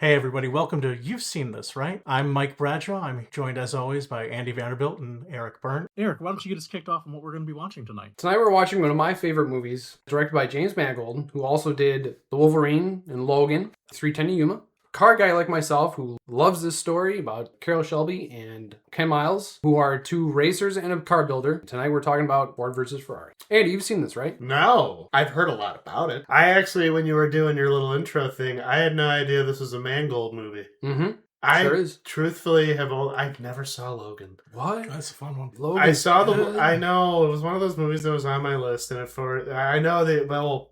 Hey everybody, welcome to You've Seen This, right? I'm Mike Bradshaw. I'm joined as always by Andy Vanderbilt and Eric Byrne. Eric, why don't you get us kicked off on what we're going to be watching tonight? Tonight we're watching one of my favorite movies, directed by James Mangold, who also did The Wolverine and Logan, 310 to Yuma. Car guy like myself who loves this story about Carroll Shelby and Ken Miles, who are two racers and a car builder. Tonight we're talking about Ford versus Ferrari. Andy, you've seen this, right? No, I've heard a lot about it. I actually, when you were doing your little intro thing, I had no idea this was a Mangold movie. Mm-hmm. I Sure is. truthfully I never saw Logan. What? That's a fun one. Logan. I saw I know, it was one of those movies that was on my list, and I saw Deadpool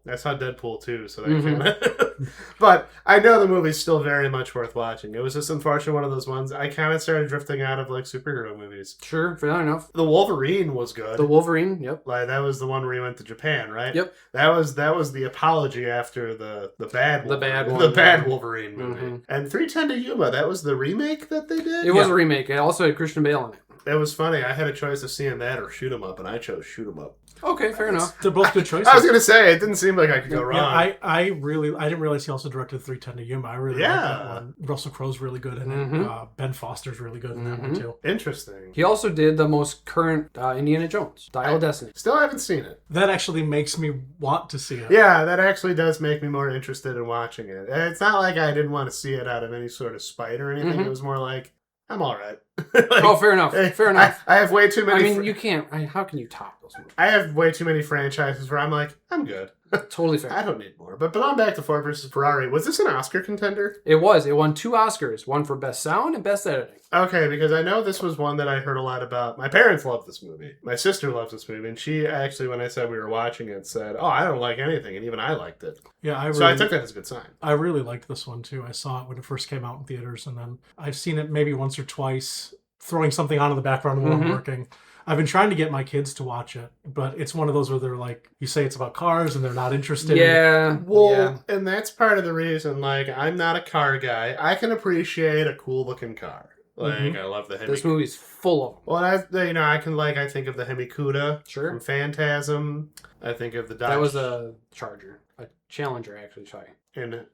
too, so that kind of, but I know the movie's still very much worth watching. It was just unfortunately one of those ones, I kind of started drifting out of like superhero movies. Sure, fair enough. The Wolverine was good. The Wolverine, yep. Like, that was the one where he went to Japan, right? Yep. That was the apology after the bad Wolverine, The bad one. the bad Wolverine movie. Mm-hmm. And 310 to Yuma, that was the remake that they did? It was a remake. It also had Christian Bale in it. It was funny. I had a choice of seeing that or Shoot 'em Up, and I chose Shoot 'em Up. Okay, fair enough. They're both good choices. I was going to say, it didn't seem like I could go wrong. Yeah, I didn't realize he also directed 310 to Yuma. I really like that one. Russell Crowe's really good in it. Ben Foster's really good in that one too. Interesting. He also did the most current Indiana Jones, Dial of Destiny. Still haven't seen it. That actually makes me want to see it. Yeah, that actually does make me more interested in watching it. It's not like I didn't want to see it out of any sort of spite or anything. It was more like, I'm all right. Like, fair enough. Fair enough. I have way too many... I mean, you can't... how can you top those movies? I have way too many franchises where I'm like, I'm good. Totally fair. I don't need more. But on back to Ford versus Ferrari. Was this an Oscar contender? It was. It won 2 Oscars. One for Best Sound and Best Editing. Okay, because I know this was one that I heard a lot about. My parents love this movie. My sister loves this movie. And she actually, when I said we were watching it, said, oh, I don't like anything. And even I liked it. Yeah, so I took that as a good sign. I really liked this one too. I saw it when it first came out in theaters. And then I've seen it maybe once or twice, throwing something on in the background while I'm working. I've been trying to get my kids to watch it, but it's one of those where they're like, you say it's about cars and they're not interested. Yeah. Well, and that's part of the reason, like, I'm not a car guy. I can appreciate a cool looking car. Like, I love the Hemi. This movie's full of them. Well, I think of the Hemi Cuda from Phantasm. I think of the Dodge. That was a Charger. A Challenger, actually, sorry. And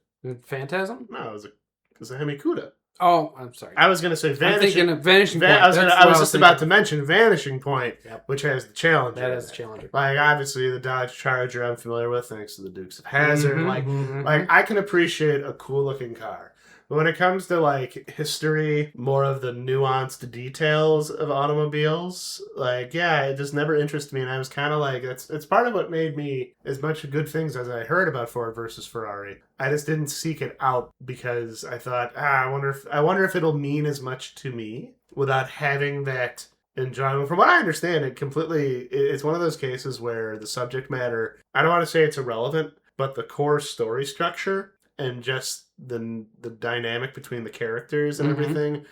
Phantasm? No, it was a Hemi Cuda. Oh, I'm sorry. I was going to say Vanishing. I'm thinking of Vanishing Point. I was just about to mention Vanishing Point, which has the Challenger. That has the Challenger. Like, obviously, the Dodge Charger I'm familiar with, thanks to the Dukes of Hazzard. Like, I can appreciate a cool-looking car. But when it comes to, like, history, more of the nuanced details of automobiles, like, yeah, it just never interested me. And I was kind of like, it's part of what made me, as much good things as I heard about Ford versus Ferrari, I just didn't seek it out because I thought, I wonder if it'll mean as much to me without having that enjoyment. From what I understand, it's one of those cases where the subject matter, I don't want to say it's irrelevant, but the core story structure and just the dynamic between the characters and everything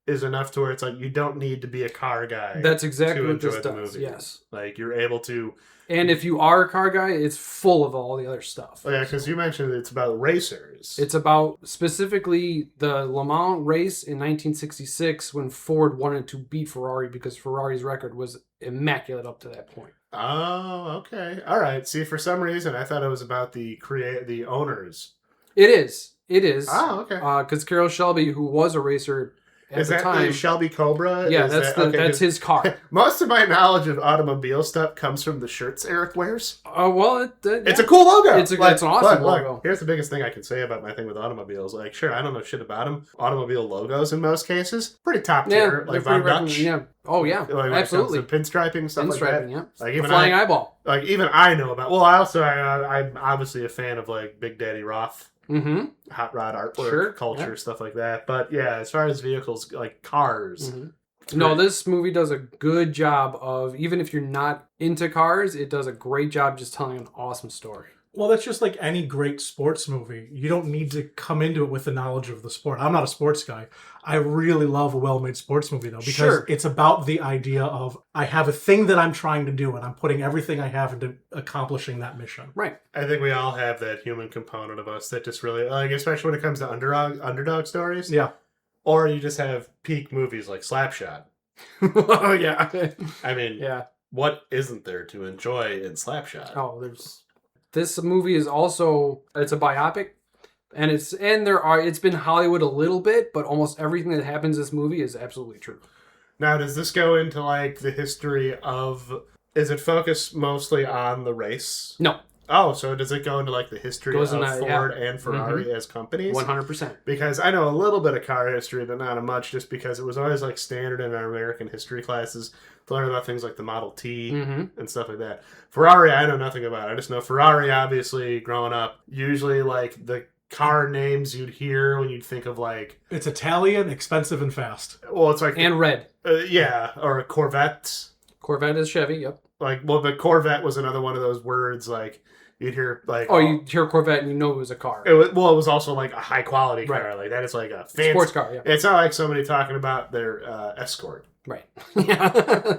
is enough to where it's like you don't need to be a car guy. That's exactly what this the does. movie. Yes, like you're able to. And if you are a car guy, it's full of all the other stuff. Oh yeah, because you mentioned it's about racers. It's about specifically the Le Mans race in 1966 when Ford wanted to beat Ferrari because Ferrari's record was immaculate up to that point. Oh, okay, all right. See, for some reason, I thought it was about the owners. It is. Oh, okay. Because Carroll Shelby, who was a racer at the time, the Shelby Cobra? Yeah, that's his car. Most of my knowledge of automobile stuff comes from the shirts Eric wears. Well, it's a cool logo. It's an awesome logo. Look, here's the biggest thing I can say about my thing with automobiles. Like, sure, I don't know shit about them. Automobile logos, in most cases, pretty top tier. Like Von Dutch. Yeah. Oh yeah, absolutely. Pinstriping stuff like that. Yeah. Like even the flying eyeball. Like even I know about. Well, I'm obviously a fan of like Big Daddy Roth. Hot rod artwork, culture, stuff like that. But yeah, as far as vehicles, like cars. No, this movie does a good job of, even if you're not into cars, it does a great job just telling an awesome story. Well, that's just like any great sports movie. You don't need to come into it with the knowledge of the sport. I'm not a sports guy. I really love a well-made sports movie, though, because it's about the idea of I have a thing that I'm trying to do, and I'm putting everything I have into accomplishing that mission. Right. I think we all have that human component of us that just really, like, especially when it comes to underdog stories. Yeah. Or you just have peak movies like Slapshot. Oh, yeah. I mean, what isn't there to enjoy in Slapshot? Oh, this movie is also, it's a biopic. And it's been Hollywood a little bit, but almost everything that happens in this movie is absolutely true. Now, does this go into like the history of? Is it focused mostly on the race? No. Oh, so does it go into like the history of Ford and Ferrari as companies? 100%. Because I know a little bit of car history, but not much, just because it was always like standard in our American history classes to learn about things like the Model T and stuff like that. Ferrari, I know nothing about. I just know Ferrari, obviously, growing up, usually like the car names you'd hear when you'd think of like... It's Italian, expensive, and fast. Well, it's like... And red. Yeah, or a Corvette. Corvette is Chevy, yep. Like, well, the Corvette was another one of those words, like... You'd hear like you'd hear Corvette and you know it was a car. It was also like a high quality car. Right. Like that is like a fancy sports car. Yeah, it's not like somebody talking about their Escort, right? Yeah,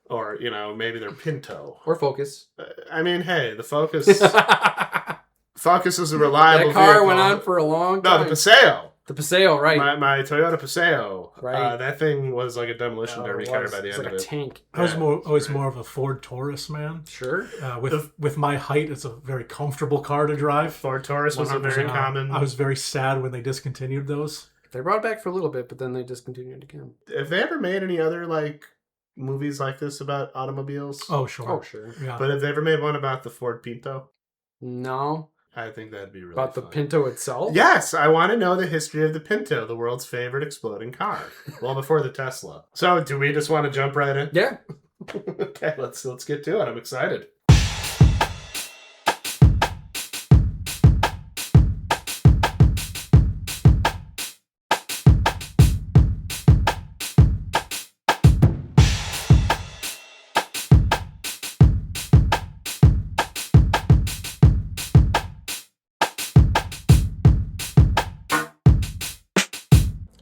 or maybe their Pinto or Focus. I mean, hey, the Focus. Focus is a reliable. That car vehicle. went on for a long time. No, the Paseo. The Paseo, right? My Toyota Paseo. Right. That thing was like a demolition derby car by the end of it. It's like a tank. I was always more of a Ford Taurus man. Sure. With my height, it's a very comfortable car to drive. Ford Taurus was a very common. I was very sad when they discontinued those. They brought it back for a little bit, but then they discontinued again. Have they ever made any other like movies like this about automobiles? Oh, sure. Oh, sure. Yeah. But have they ever made one about the Ford Pinto? No. I think that'd be really About fun. the Pinto itself? Yes, I want to know the history of the Pinto, the world's favorite exploding car. Well, before the Tesla. So, do we just want to jump right in? Yeah. Okay, let's get to it. I'm excited.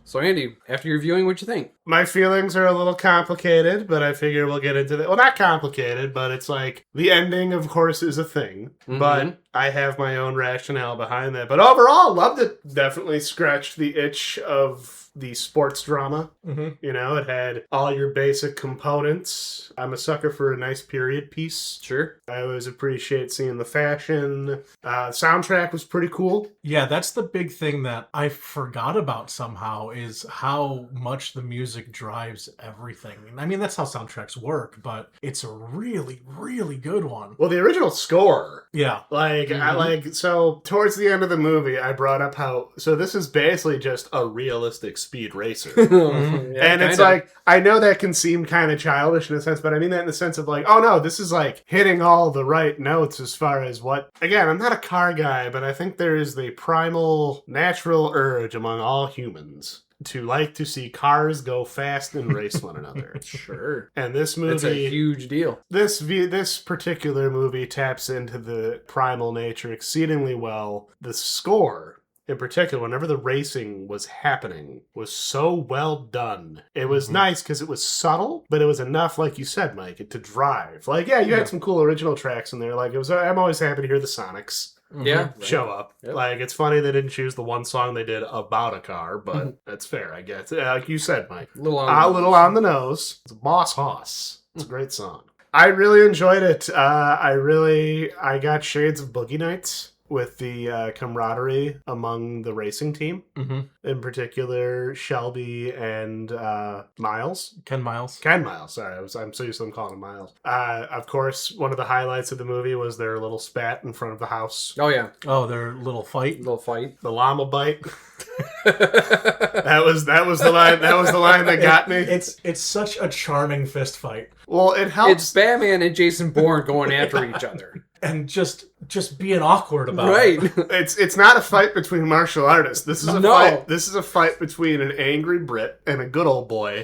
So, Andy, after your viewing, what'd you think? My feelings are a little complicated, but I figure we'll get into that. Well, not complicated, but it's like the ending, of course, is a thing. But I have my own rationale behind that. But overall, loved it. Definitely scratched the itch of the sports drama. It had all your basic components. I'm a sucker for a nice period piece. Sure. I always appreciate seeing the fashion. Soundtrack was pretty cool. Yeah, that's the big thing that I forgot about somehow is how much the music drives everything. I mean, that's how soundtracks work, but it's a really, really good one. Well, the original score. Yeah. So towards the end of the movie, I brought up so this is basically just a realistic speed racer. And it's like, I know that can seem kind of childish in a sense, but I mean that in the sense of like, oh no, this is like hitting all the right notes as far as again, I'm not a car guy, but I think there is the primal natural urge among all humans to like to see cars go fast and race one another. Sure. And this movie... It's a huge deal. This particular movie taps into the primal nature exceedingly well. The score, in particular, whenever the racing was happening, was so well done. It was nice because it was subtle, but it was enough, like you said, Mike, to drive. Like, yeah, you had some cool original tracks in there. Like, I'm always happy to hear the Sonics. Yeah. Show up. Yep. Like, it's funny they didn't choose the one song they did about a car, but that's fair, I guess. Like you said, Mike. A little on the nose. It's Boss Hoss. It's a great song. I really enjoyed it. I got shades of Boogie Nights with the camaraderie among the racing team. In particular, Shelby and Miles. Ken Miles. Sorry, I'm so used to them calling him Miles. Of course, one of the highlights of the movie was their little spat in front of the house. Oh, yeah. Oh, their little fight. The llama bite. That was the line. That was the line that got me. It's such a charming fist fight. Well, it helps. It's Batman and Jason Bourne going after each other. And just being awkward about it. Right. It's not a fight between martial artists. This is a fight. This is a fight between an angry Brit and a good old boy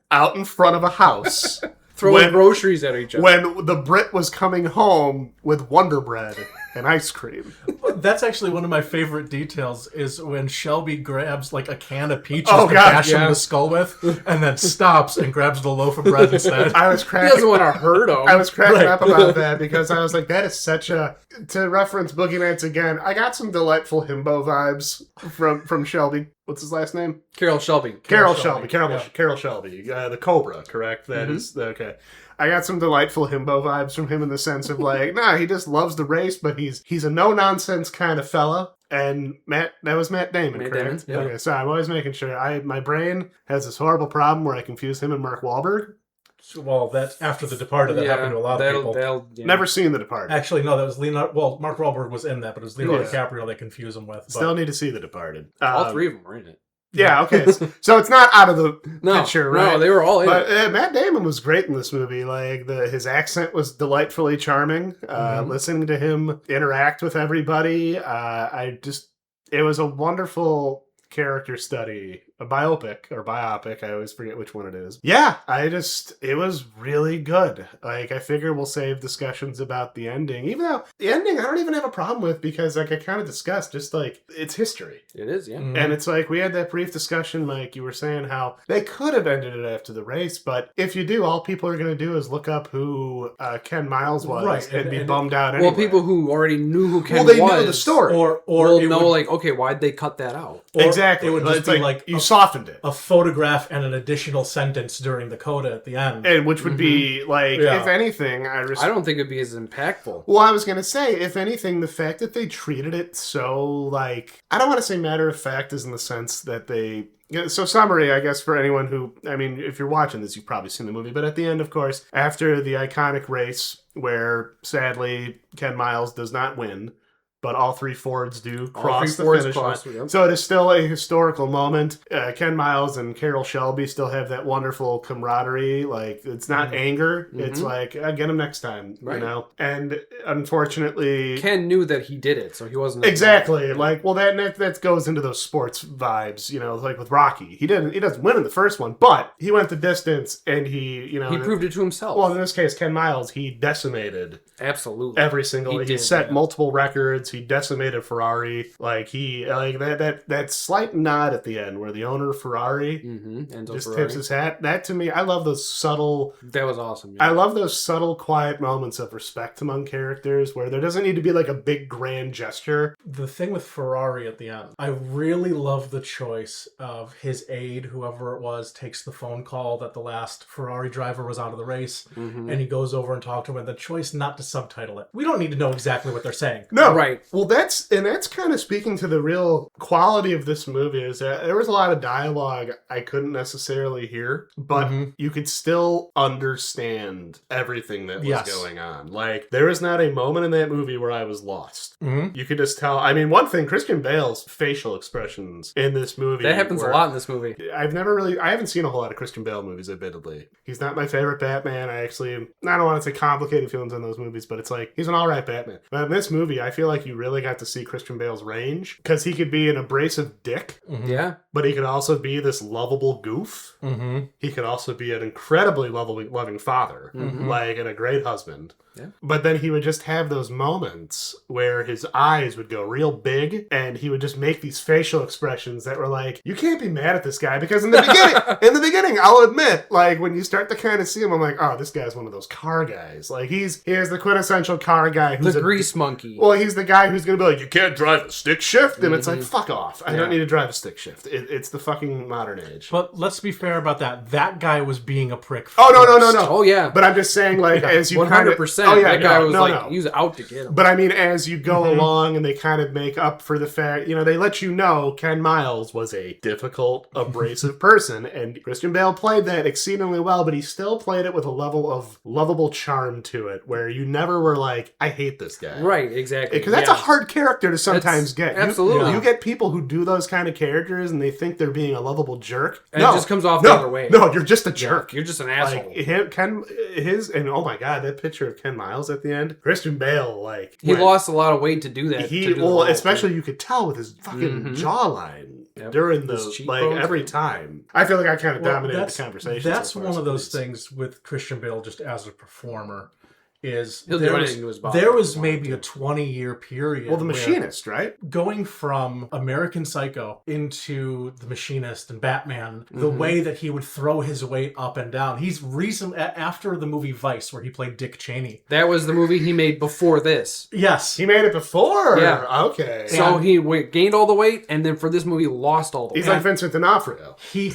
out in front of a house. Throwing groceries at each other. When the Brit was coming home with Wonder Bread and ice cream. That's actually one of my favorite details is when Shelby grabs like a can of peaches to bash him in the skull with and then stops and grabs the loaf of bread instead. I was cracking. He doesn't want to hurt him. I was cracking up about that because I was like, that is such a... To reference Boogie Nights again, I got some delightful himbo vibes from Shelby. What's his last name? Carol Shelby. Carol Shelby. The Cobra, correct? That is... Okay. I got some delightful himbo vibes from him in the sense of like, he just loves the race, but he's a no-nonsense kind of fella. And that was Matt Damon, Matt correct? Damon, yeah. Okay, so I'm always making sure. My brain has this horrible problem where I confuse him and Mark Wahlberg. Well, that's after The Departed. That happened to a lot of people. Never seen The Departed. Actually, no, that was Leonardo. Well, Mark Wahlberg was in that, but it was Leonardo DiCaprio they confuse him with. But. Still need to see The Departed. All three of them were in it. Yeah, okay. So it's not out of the picture, right? No, they were all in but, it. Matt Damon was great in this movie. Like, his accent was delightfully charming. Listening to him interact with everybody, it was a wonderful character study. A biopic. I always forget which one it is. Yeah, it was really good. Like, I figure we'll save discussions about the ending. Even though the ending I don't even have a problem with because, like, I kind of discussed, just like, it's history. It is, yeah. And it's like, we had that brief discussion, like you were saying, how they could have ended it after the race, but if you do, all people are going to do is look up who Ken Miles was and be bummed out anyway. Well, people who already knew who Ken was. Well, they knew the story. Or will know, like, okay, why'd they cut that out? Exactly. It would just be like you softened it. A photograph and an additional sentence during the coda at the end. And which would be, like, if anything, I don't think it'd be as impactful. Well, I was going to say, if anything, the fact that they treated it so, like, I don't want to say matter of fact is in the sense that they... So summary, I guess, for anyone who... I mean, if you're watching this, you've probably seen the movie. But at the end, of course, after the iconic race where, sadly, Ken Miles does not win... But all three Fords do cross the finish line. So it is still a historical moment. Ken Miles and Carroll Shelby still have that wonderful camaraderie. Like, it's not anger. It's like, get him next time, you know? And unfortunately... Ken knew that he did it, so he wasn't... Exactly. Like, well, that goes into those sports vibes, you know, like with Rocky. He doesn't win in the first one, but he went the distance and he proved it to himself. Well, in this case, Ken Miles, he decimated... Absolutely. Every single... He set multiple records. He decimated Ferrari. Like, that slight nod at the end where the owner of Ferrari just tips his hat. That, to me, I love those subtle... That was awesome. Yeah. I love those subtle, quiet moments of respect among characters where there doesn't need to be, like, a big, grand gesture. The thing with Ferrari at the end, I really love the choice of his aide, whoever it was, takes the phone call that the last Ferrari driver was out of the race, and he goes over and talks to him, and the choice not to subtitle it. We don't need to know exactly what they're saying. No. Right. Well, that's kind of speaking to the real quality of this movie, is that there was a lot of dialogue I couldn't necessarily hear, but you could still understand everything that was going on. Like, there is not a moment in that movie where I was lost. You could just tell. I mean, one thing, Christian Bale's facial expressions in this movie. That happens a lot in this movie. I haven't seen a whole lot of Christian Bale movies, admittedly. He's not my favorite Batman. I don't want to say complicated feelings on those movies, but it's like, he's an alright Batman. But in this movie, I feel like you really got to see Christian Bale's range, because he could be an abrasive dick. Yeah. But he could also be this lovable goof. He could also be an incredibly loving father, like, and a great husband. Yeah. But then he would just have those moments where his eyes would go real big, and he would just make these facial expressions that were like, you can't be mad at this guy, because in the beginning, I'll admit, like, when you start to kind of see him, I'm like, oh, this guy's one of those car guys. Like, he is the quintessential car guy who's the grease monkey. Well, he's the guy who's going to be like, you can't drive a stick shift, and it's like, fuck off. I don't need to drive a stick shift. It's the fucking modern age. But let's be fair about that. That guy was being a prick. Oh, no. Oh, yeah. But I'm just saying, like, as you 100%. Oh, yeah, that guy was he was out to get him. But I mean, as you go along and they kind of make up for the fact, they let you know Ken Miles was a difficult, abrasive person, and Christian Bale played that exceedingly well, but he still played it with a level of lovable charm to it, where you never were like, I hate this guy. Right, exactly. Because that's a hard character to sometimes get. Absolutely. You get people who do those kind of characters and they think they're being a lovable jerk. And it just comes off the other way. No, you're just a jerk. You're just an asshole. Like, and oh my god, that picture of Ken Miles at the end, Christian Bale, like, he lost a lot of weight to do that. Especially you could tell with his fucking jawline during every time. I feel like I kind of dominated the conversation. That's one of those things with Christian Bale just as a performer. He'll do anything to his body. There was maybe a 20-year period. Well, The Machinist, right? Going from American Psycho into The Machinist and Batman, the way that he would throw his weight up and down. He's after the movie Vice, where he played Dick Cheney. That was the movie he made before this. Yes. He made it before? Yeah. Okay. So he gained all the weight, and then for this movie, lost all the weight. He's like Vincent D'Onofrio. He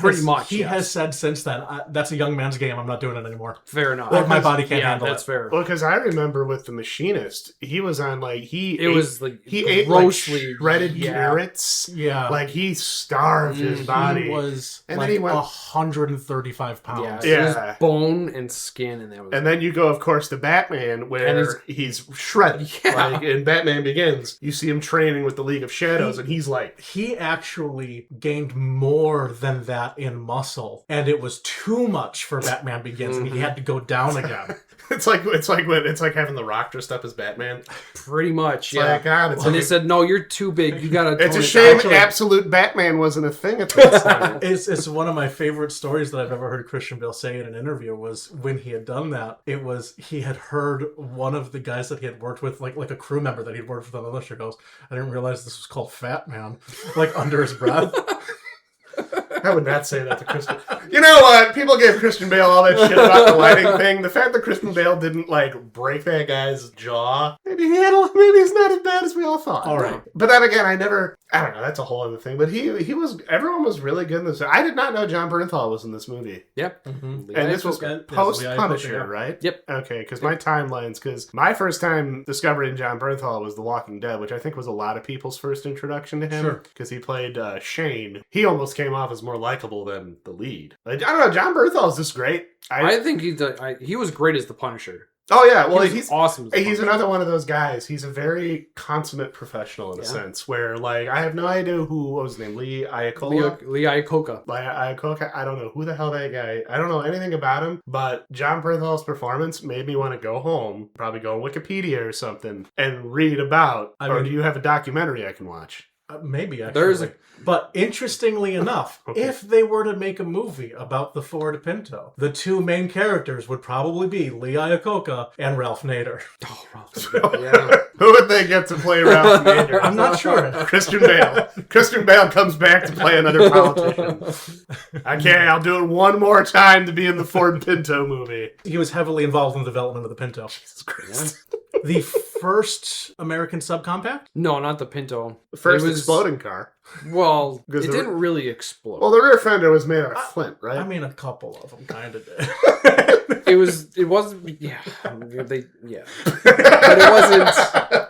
has said since then, that's a young man's game. I'm not doing it anymore. Fair enough. My body can't handle it. That's fair. Well, because I remember with The Machinist, he was on he ate grossly shredded carrots. Yeah. Like he starved his body. He was and like then he went 135 pounds. Yeah. It was bone and skin, and that was. And then you go, of course, to Batman, where he's shredded. Yeah. Like in Batman Begins, you see him training with the League of Shadows, and he's like... He actually gained more than that in muscle, and it was too much for Batman Begins, and he had to go down again. It's like having The Rock dressed up as Batman. Pretty much, They said, no, you're too big. You gotta. It's a shame absolute Batman wasn't a thing at this time. It's one of my favorite stories that I've ever heard Christian Bale say in an interview was when he had done that. It was he had heard one of the guys that he had worked with, like a crew member that he'd worked with on the show, goes, "I didn't realize this was called Fat Man," like under his breath. I would not say that to Christian. You know what? People gave Christian Bale all that shit about the lighting thing. The fact that Christian Bale didn't break that guy's jaw, maybe he's not as bad as we all thought. All right, but then again, I don't know. That's a whole other thing. But everyone was really good in this. I did not know John Bernthal was in this movie. Yep. And this was post Punisher, right? Yep. Okay, because my timelines. Because my first time discovering John Bernthal was The Walking Dead, which I think was a lot of people's first introduction to him. Because he played Shane. He almost came off as more likable than the lead. I don't know. John Bernthal is just great. I think he was great as the Punisher. Oh yeah, well he's awesome. He's another one of those guys. He's a very consummate professional in a sense. Where I have no idea what was his name, Lee Iacocca. Lee Iacocca. I don't know who the hell that guy. I don't know anything about him. But John Bernthal's performance made me want to go home, probably go on Wikipedia or something, and read about. Do you have a documentary I can watch? Maybe actually. But interestingly enough, if they were to make a movie about the Ford Pinto, the two main characters would probably be Lee Iacocca and Ralph Nader. Oh, Ralph Nader, yeah. Who would they get to play Ralph Nader? I'm not sure. Christian Bale. Christian Bale comes back to play another politician. I'll do it one more time to be in the Ford Pinto movie. He was heavily involved in the development of the Pinto. Jesus Christ. The first American subcompact? No, not the Pinto. The first exploding car. Well, it didn't really explode. Well, the rear fender was made out of flint, right? I mean, a couple of them kind of did. It wasn't, yeah. But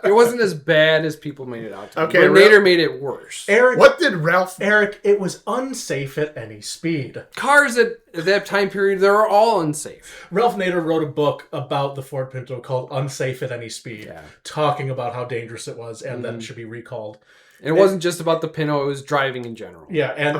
it wasn't as bad as people made it out to be. Okay, but Nader made it worse. Eric, it was unsafe at any speed. Cars at that time period, they were all unsafe. Ralph Nader wrote a book about the Ford Pinto called Unsafe at Any Speed, talking about how dangerous it was and that it should be recalled. And it wasn't just about the Pinto, it was driving in general. Yeah, and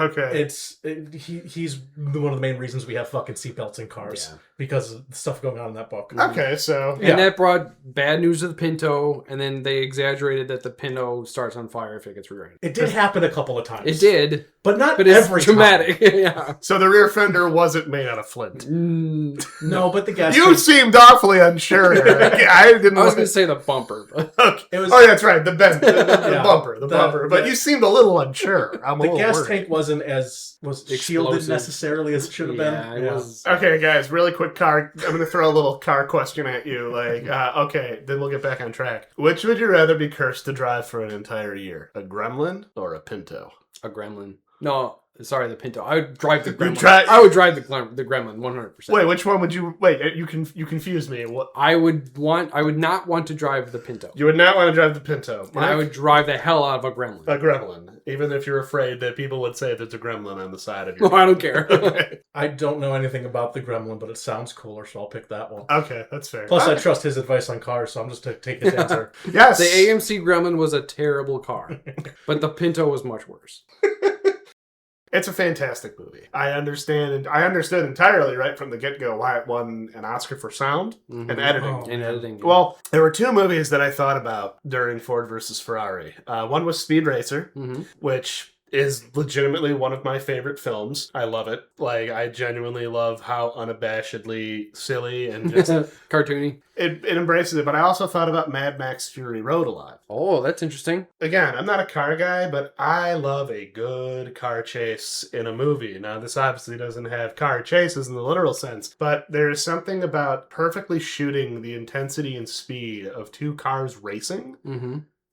he's one of the main reasons we have fucking seatbelts in cars. Yeah. Because of the stuff going on in that book. Okay, so... And that brought bad news to the Pinto, and then they exaggerated that the Pinto starts on fire if it gets rear-ended. It did happen a couple of times. It did. But not but every it's dramatic. time. Yeah. So the rear fender wasn't made out of flint. No, but the gas... You seemed awfully unsure. I was going to say the bumper. But... Okay. That's right. The bumper. The bumper. But you seemed a little unsure. The gas tank wasn't as shielded necessarily as it should have been. It was. Okay, guys, really quick car. I'm going to throw a little car question at you. Okay, then we'll get back on track. Which would you rather be cursed to drive for an entire year? A Gremlin or a Pinto? A Gremlin. No, sorry, the Pinto. I would drive the Gremlin. I would drive the Gremlin 100%. Wait, which one would you... Wait, you confused me. What? I would not want to drive the Pinto. You would not want to drive the Pinto. And I would drive the hell out of a Gremlin. A Gremlin. Even if you're afraid that people would say there's a Gremlin on the side of your... Well, I don't care. Okay. I don't know anything about the Gremlin, but it sounds cooler, so I'll pick that one. Okay, that's fair. Plus, I trust his advice on cars, so I'm just going to take his answer. Yes! The AMC Gremlin was a terrible car, but the Pinto was much worse. It's a fantastic movie. I understood entirely right from the get-go why it won an Oscar for sound and editing. And editing. Yeah. Well, there were two movies that I thought about during Ford versus Ferrari. One was Speed Racer, which is legitimately one of my favorite films. I love it. I genuinely love how unabashedly silly and just... cartoony. It embraces it, but I also thought about Mad Max Fury Road a lot. Oh, that's interesting. Again, I'm not a car guy, but I love a good car chase in a movie. Now, this obviously doesn't have car chases in the literal sense, but there is something about perfectly shooting the intensity and speed of two cars racing.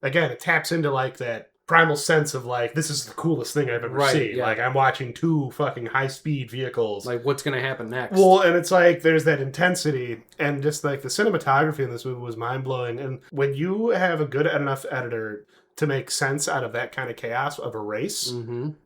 Again, it taps into that primal sense of like, this is the coolest thing I've ever seen. Yeah. Like, I'm watching two fucking high-speed vehicles. Like, what's going to happen next? Well, and it's like, there's that intensity, and just like the cinematography in this movie was mind-blowing. And when you have a good enough editor to make sense out of that kind of chaos of a race,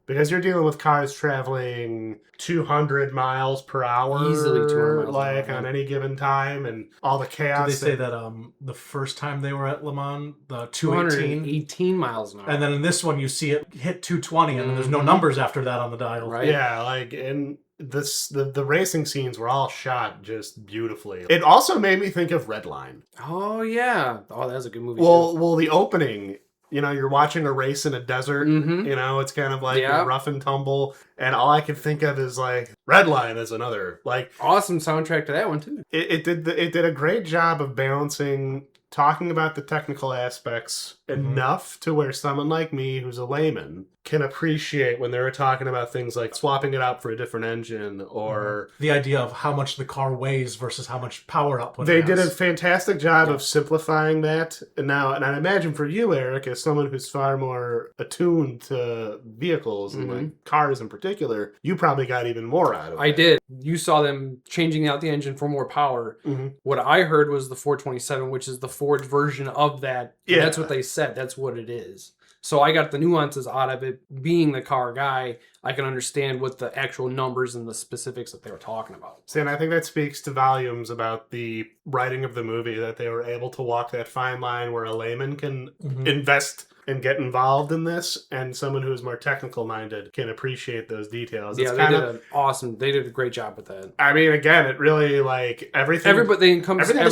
because you're dealing with cars traveling 200 miles per hour, easily 200 miles like per hour, on any given time, and all the chaos. Did they say that the first time they were at Le Mans, the 218 miles an hour, and then in this one you see it hit 220, and then there's no numbers after that on the dial. right? Yeah, like in this, the racing scenes were all shot just beautifully. It also made me think of Redline. Oh yeah, oh that's a good movie. Well, the opening. You know, you're watching a race in a desert. You know, it's kind of like rough and tumble. And all I can think of is like Redline is another like awesome soundtrack to that one too. It did a great job of balancing talking about the technical aspects enough to where someone like me, who's a layman, can appreciate when they were talking about things like swapping it out for a different engine or the idea of how much the car weighs versus how much power output. They did a fantastic job of simplifying that. And I imagine for you, Eric, as someone who's far more attuned to vehicles and like cars in particular, you probably got even more out of it. I did. You saw them changing out the engine for more power. What I heard was the 427, which is the Ford version of that. And that's what they said. That's what it is. So I got the nuances out of it. Being the car guy, I can understand what the actual numbers and the specifics that they were talking about. See, and I think that speaks to volumes about the writing of the movie, that they were able to walk that fine line where a layman can invest and get involved in this, and someone who is more technical minded can appreciate those details. Yeah, they did a great job with that. I mean, again, it really like everything Everybody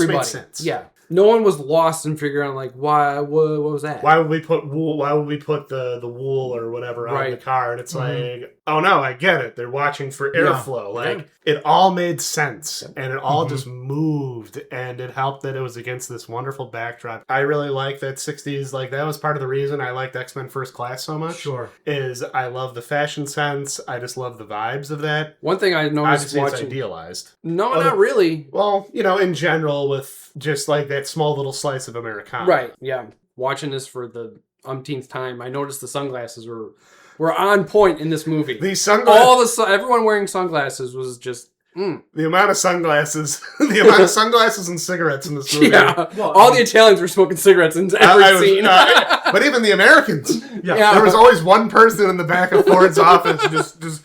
made sense. Yeah. No one was lost in figuring out like why what was that? Why would we put wool? Why would we put the wool or whatever on the car? And it's like, oh no, I get it. They're watching for airflow. Like it all made sense, and it all just moved, and it helped that it was against this wonderful backdrop. I really like that 60s. Like that was part of the reason I liked X-Men First Class so much. Sure, is I love the fashion sense. I just love the vibes of that. One thing I noticed watching, it's idealized. No, not really. Well, you know, in general, with just like that small little slice of Americana. Right, yeah. Watching this for the umpteenth time, I noticed the sunglasses were on point in this movie. These sunglasses... Everyone wearing sunglasses was just... The amount of sunglasses... the amount of sunglasses and cigarettes in this movie. Yeah. Well, all the Italians were smoking cigarettes in every scene. But even the Americans. Yeah. There was always one person in the back of Ford's office just...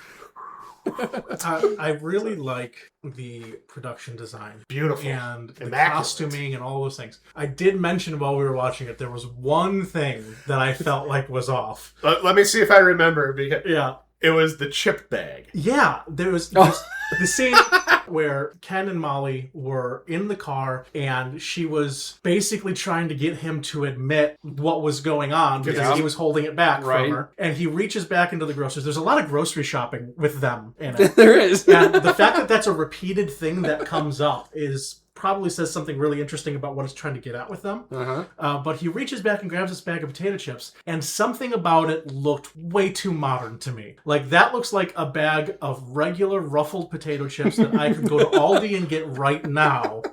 I really like the production design. Beautiful. And the costuming and all those things. I did mention while we were watching it, there was one thing that I felt like was off. Let me see if I remember. Because yeah. It was the chip bag. Yeah. There was the scene where Ken and Molly were in the car, and she was basically trying to get him to admit what was going on because he was holding it back from her. And he reaches back into the groceries. There's a lot of grocery shopping with them in it. There is. And the fact that that's a repeated thing that comes up probably says something really interesting about what it's trying to get at with them. But he reaches back and grabs this bag of potato chips, and something about it looked way too modern to me. Like, that looks like a bag of regular ruffled potato chips that I could go to Aldi and get right now.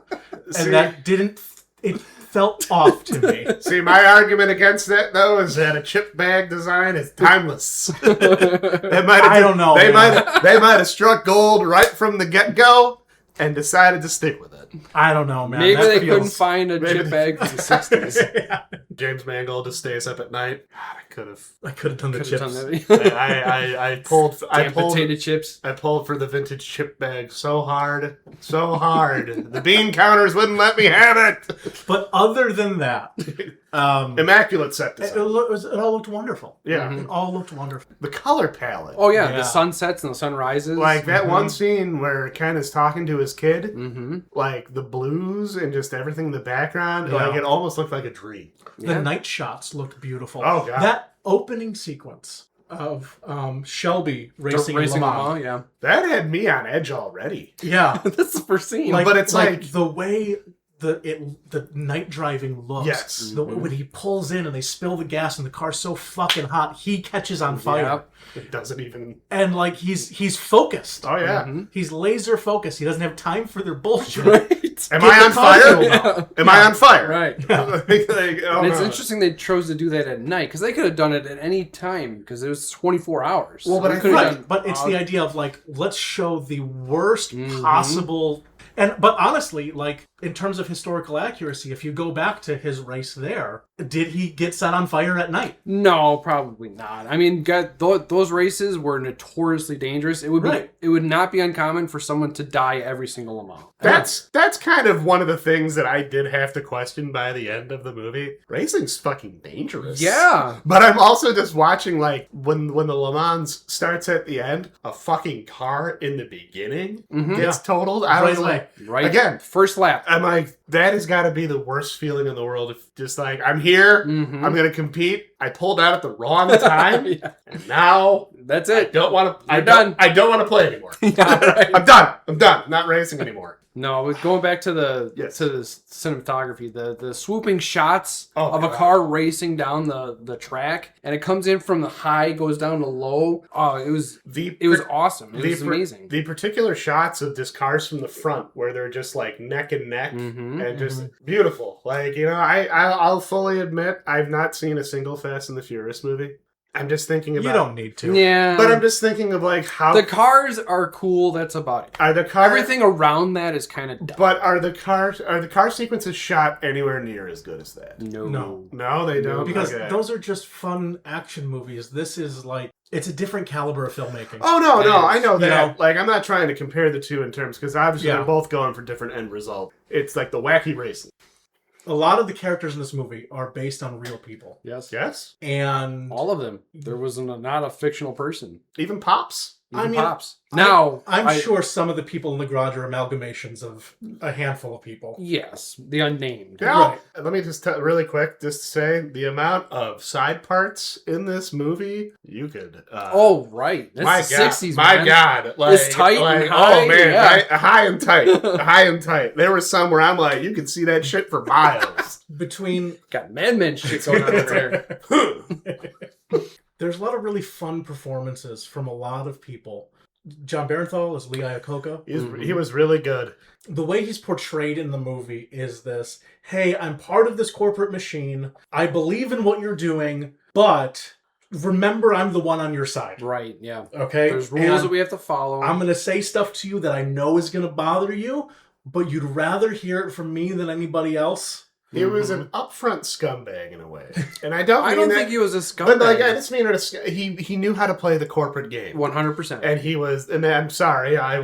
And that didn't... It felt off to me. See, my argument against that, though, is that a chip bag design is timeless. I don't know. They might have struck gold right from the get-go and decided to stick with it. I don't know, man. Maybe they couldn't find a chip bag from the 60s. James Mangold just stays up at night. God, I could have done the chips. I pulled potato chips. I pulled for the vintage chip bag so hard. The bean counters wouldn't let me have it. But other than that, immaculate set design. It all looked wonderful. Yeah, it all looked wonderful. The color palette. Oh yeah, the sunsets and the sunrises. Like that one scene where Ken is talking to his kid. Like the blues and just everything in the background. Like it almost looked like a dream. The night shots looked beautiful. Oh god, that opening sequence of Shelby racing Le Mans, that had me on edge already. Yeah, that's the first scene. But it's like the way the night driving looks. Yes. When he pulls in and they spill the gas and the car's so fucking hot, he catches on fire. Yep. It doesn't even. And like he's focused. Oh yeah. He's laser focused. He doesn't have time for their bullshit. Right. Am I on fire? Yeah. Am I on fire? Right. Like, oh, And it's no. interesting they chose to do that at night because they could have done it at any time because it was 24 hours. Well, but They I could have Right, done- but it's the idea of like, let's show the worst possible. But honestly, like in terms of historical accuracy, if you go back to his race there, did he get set on fire at night? No, probably not. I mean, those races were notoriously dangerous. It would be, Right. it would not be uncommon for someone to die every single amount. That's kind of one of the things that I did have to question by the end of the movie. Racing's fucking dangerous. Yeah. But I'm also just watching, like, when the Le Mans starts at the end, a fucking car in the beginning gets totaled. I Right was away. like, Right. again, First lap. I'm like, that has got to be the worst feeling in the world. If just like, I'm here, Mhm. I'm going to compete. I pulled out at the wrong time, Yeah. and now That's I it. don't want to. You're done. I don't want to play anymore. Yeah, right. I'm done. I'm done. Not racing anymore. No, but going back to the Yes. to the cinematography, the swooping shots Oh, of a God. car racing down the track, and it comes in from the high, goes down to low. Oh, it was awesome. It was amazing. The particular shots of this cars from the front where they're just like neck and neck and just beautiful. Like, you know, I'll fully admit I've not seen a single Fast and the Furious movie. I'm just thinking about. You don't need to. Yeah, But I'm just thinking of like how the cars are cool. That's about it. are the cars. Everything around that is kind of dumb. But are the car sequences shot anywhere near as good as that? No. No, they don't. Because Okay. those are just fun action movies. This is like, it's a different caliber of filmmaking. Oh no, It no, is. I know that. You know? Like, I'm not trying to compare the two in terms because obviously Yeah. they're both going for different end results. It's like the wacky racing. A lot of the characters in this movie are based on real people. Yes, Yes, And all of them. There was not a fictional person. even Pops. Even I mean, Pops. Now I'm sure some of the people in the garage are amalgamations of a handful of people. Yes, the unnamed. Now, Right. let me just tell really quick, just to say the amount of side parts in this movie, you could. Oh right, that's my the God, '60s. my man. God, It's tight and high, Oh man, yeah. high and tight, high and tight. There was some where I'm like, you could see that shit for miles. Between Got Mad Men shit going on over there. there's a lot of really fun performances from a lot of people. John Barenthal as Lee Iacocca. He was really good. The way he's portrayed in the movie is this, hey, I'm part of this corporate machine. I believe in what you're doing, but remember I'm the one on your side. Right, yeah. Okay? There's rules And that we have to follow. I'm going to say stuff to you that I know is going to bother you, but you'd rather hear it from me than anybody else. He was an upfront scumbag in a way, and I don't. I mean don't that, think he was a scumbag. But like, I just mean he knew how to play the corporate game. 100%. And he was, and I'm sorry, I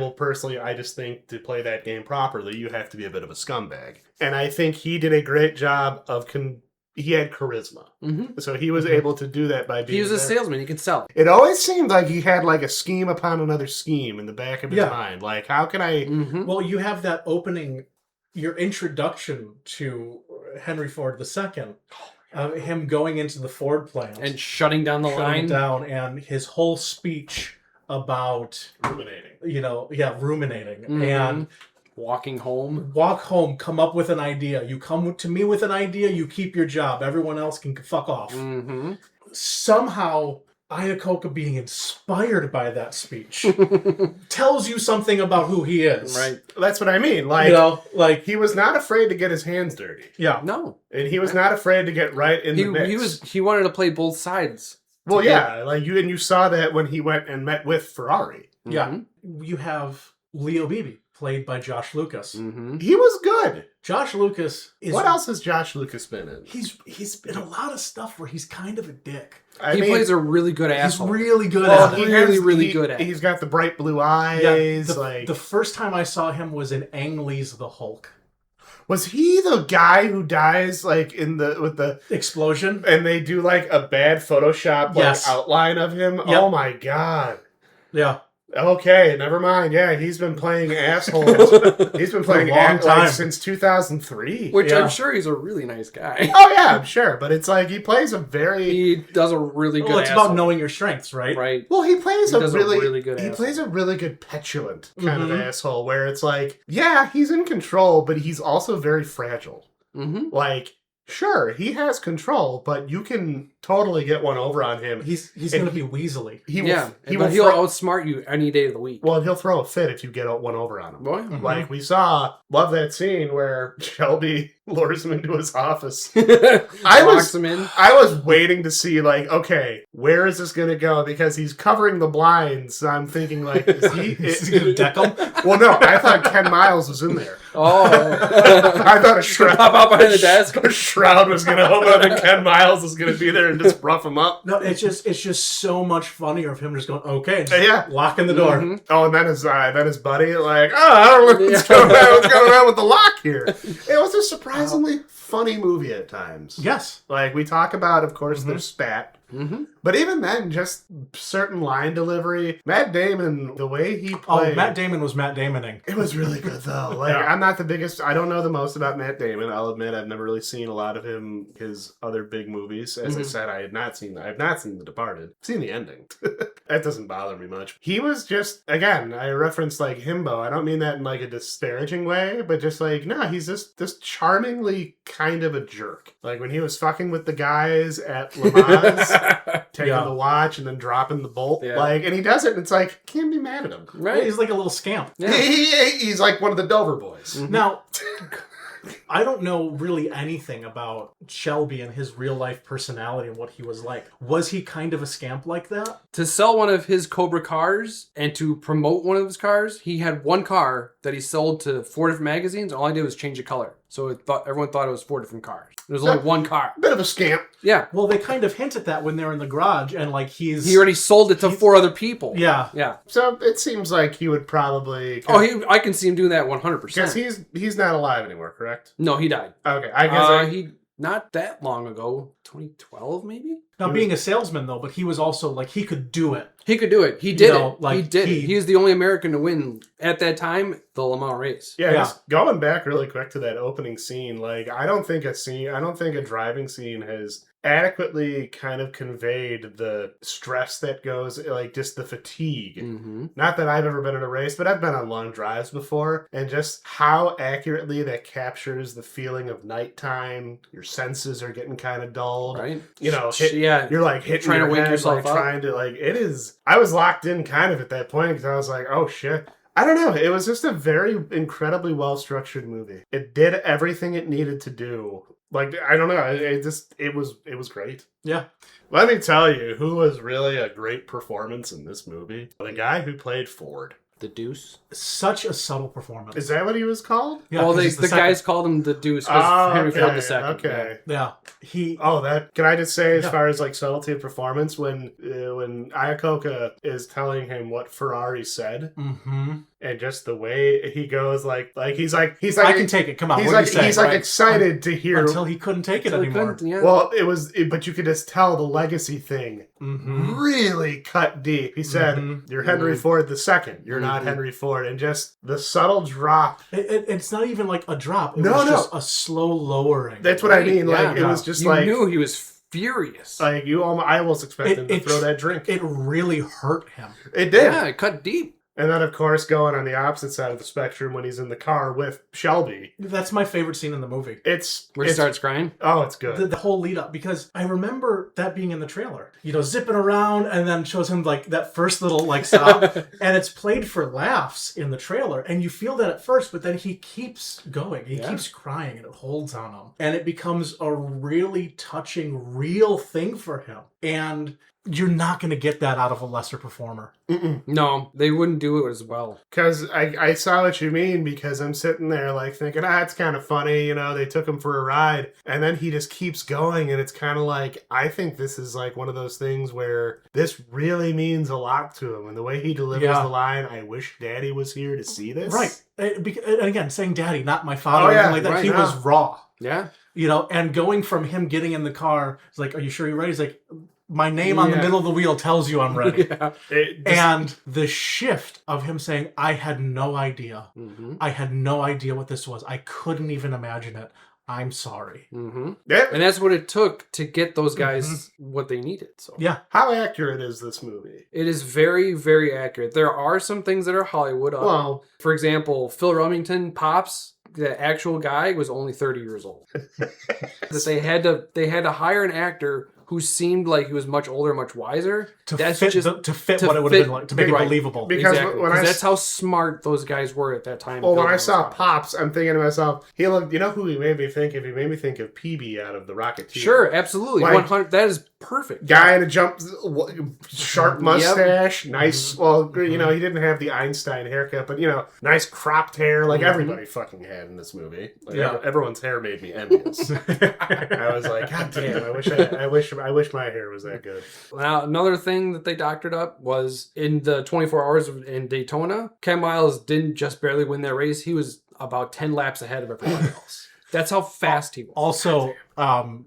just think to play that game properly, you have to be a bit of a scumbag. And I think he did a great job of, he had charisma. Mm-hmm. So he was able to do that by being He was a there. salesman. He could sell. It always seemed like he had like a scheme upon another scheme in the back of his Yeah. mind. Like, how can I, Mm-hmm. Well, you have that opening, your introduction to Henry Ford II, him going into the Ford plant And shutting down the shutting line. it down, and his whole speech about, ruminating? ruminating Mhm. and Walking home. walk home, come up with an idea. You come to me with an idea, you keep your job. Everyone else can fuck off. Mm-hmm. Somehow, Iacocca being inspired by that speech tells you something about who he is. Right. That's what I mean. Like, He he was not afraid to get his hands dirty. yeah. No. And he was not afraid to get right in the mix. He wanted to play both sides. Well, yeah, like you saw that when he went and met with Ferrari. Yeah. Mm-hmm. You have Leo Beebe, played by Josh Lucas. Mm-hmm. He was good. Josh Lucas is... What else has Josh Lucas been in? He's been a lot of stuff where he's kind of a dick. I He mean, plays a really good He's asshole. really good well, at he it. really good at it. He's got the bright blue eyes. Yeah, the first time I saw him was in Ang Lee's The Hulk. Was he the guy who dies like with the Explosion? and they do like a bad Photoshop Yes. outline of him? Yep. Oh my god. Yeah. Okay, never mind. Yeah, he's been playing assholes. He's been playing a long time. since 2003. Which I'm sure he's a really nice guy. Oh yeah, I'm sure. But it's like he plays a very. He does a really good. Well, it's asshole. about knowing your strengths, right? Right. Well, he plays He does a really good He asshole. plays a really good petulant kind of asshole, where it's like, yeah, he's in control, but he's also very fragile. Mm-hmm. Like, sure, he has control, but you can totally get one over on him. He's going to be weaselly. He'll outsmart you any day of the week. Well, he'll throw a fit if you get one over on him. Boy. Like we love that scene where Shelby lures him into his office. Locks him in. I was waiting to see, like, okay, where is this going to go? Because he's covering the blinds. So I'm thinking, like, is he going to deck him? Well, no, I thought Ken Miles was in there. Oh. I thought a shroud pop out behind the desk. A shroud was going to open up and Ken Miles was going to be there and just rough him up. No, it's just so much funnier of him just going, okay, and Yeah. locking the door. Mm-hmm. Oh, and then his buddy, like, oh, I don't know what's going on with the lock here. It was a surprisingly funny movie at times. Yes. Like, we talk about, of course, there's spat. Mm-hmm. But even then, just certain line delivery. Matt Damon, the way he played... Oh, Matt Damon was Matt Damoning. It was really good, though. Like, I'm not the biggest... I don't know the most about Matt Damon. I'll admit I've never really seen a lot of his other big movies. As I said, I have not seen The Departed. I've seen the ending. That doesn't bother me much. He was just... Again, I referenced, like, himbo. I don't mean that in, like, a disparaging way, but just, like, no, he's just this charmingly kind of a jerk. Like, when he was fucking with the guys at Le Mans... taking the watch and then dropping the bolt. Yeah. Like, and he does it, and it's like, can't be mad at him. Right. He's like a little scamp. Yeah. He's like one of the Dover boys. Mm-hmm. Now, I don't know really anything about Shelby and his real life personality and what he was like. Was he kind of a scamp like that? To sell one of his Cobra cars and to promote one of his cars, he had one car that he sold to 4 different magazines. All I did was change the color. So everyone thought it was 4 different cars. There was only one car. Bit of a scamp. Yeah. Well, they kind of hint at that when they're in the garage and like He already sold it to 4 other people. Yeah. Yeah. So it seems like he would probably... I can see him doing that 100%. Because he's not alive anymore, correct? No, he died. Okay, I guess... He not that long ago, 2012 maybe? Now, being a salesman, though, but he was also, like, he could do it. He could do it. He did know, it. like, he did it. He was the only American to win, at that time, the Le Mans race. Yeah, just going back really quick to that opening scene, like, I don't think a driving scene has adequately kind of conveyed the stress that goes, like, just the fatigue. Mm-hmm. Not that I've ever been in a race, but I've been on long drives before, and just how accurately that captures the feeling of nighttime. Your senses are getting kind of dulled. Right? You know, You're like hitting trying your to wake head, yourself like, up. trying to, like, it is... I was locked in kind of at that point because I was like, oh shit. I don't know. It was just a very incredibly well-structured movie. It did everything it needed to do. Like, I don't know. It was great. Yeah. Let me tell you who was really a great performance in this movie. The guy who played Ford. The Deuce. Such a subtle performance. Is that what he was called? Yeah, Well, 'cause he's the guys called him the Deuce because Henry Ford II. Okay. Yeah. Can I just say, as far as like subtlety of performance, when Iacocca is telling him what Ferrari said, and just the way he goes, like he's like I can take it. Come on. He's what like do you say? he's like excited to hear until he couldn't take it anymore. Well, but you could just tell the legacy thing really cut deep. He said, "You're Henry Ford II. You're not Henry Ford," and just the subtle drop. It's not even like a drop. It was just a slow lowering. That's what I mean. Like it was just you knew he was furious. Like I almost expected him to throw that drink. It really hurt him. It did. Yeah, it cut deep. And then, of course, going on the opposite side of the spectrum when he's in the car with Shelby. That's my favorite scene in the movie. Where he starts crying? Oh, it's good. The whole lead up, because I remember that being in the trailer. You know, zipping around and then shows him like that first little like stop. And it's played for laughs in the trailer. And you feel that at first, but then he keeps going. He keeps crying and it holds on him. And it becomes a really touching, real thing for him. And you're not going to get that out of a lesser performer. No, they wouldn't do it as well. Because I saw what you mean, because I'm sitting there like thinking, it's kind of funny, you know, they took him for a ride. And then he just keeps going, and it's kind of like, I think this is like one of those things where this really means a lot to him. And the way he delivers the line, I wish Daddy was here to see this. Right. And again, saying Daddy, not my father, or anything like that. Right, he was raw. Yeah. You know, and going from him getting in the car, it's like, are you sure you're ready? He's like, my name on the middle of the wheel tells you I'm ready. And the shift of him saying, I had no idea. I had no idea what this was. I couldn't even imagine it. I'm sorry. Yeah. And that's what it took to get those guys what they needed. So yeah. How accurate is this movie? It is very, very accurate. There are some things that are Hollywood. Well, for example, Phil Remington, Pops, the actual guy, was only 30 years old. That they had to hire an actor who seemed like he was much older, much wiser. To fit what it would have been like, to make it believable. Because exactly. That's how smart those guys were at that time. Well, when I saw Pops, I'm thinking to myself, he looked. You know who he made me think of? He made me think of PB out of The Rocketeer. Sure, absolutely, 100. That is perfect. Guy in a sharp mustache, nice. Well, you know, he didn't have the Einstein haircut, but nice cropped hair, like everybody fucking had in this movie. Like, everyone's hair made me envious. I was like, God damn! I wish my hair was that good. Now, another thing that they doctored up was in the 24 hours in Daytona, Ken Miles didn't just barely win that race. He was about 10 laps ahead of everyone else. That's how fast he was. Also,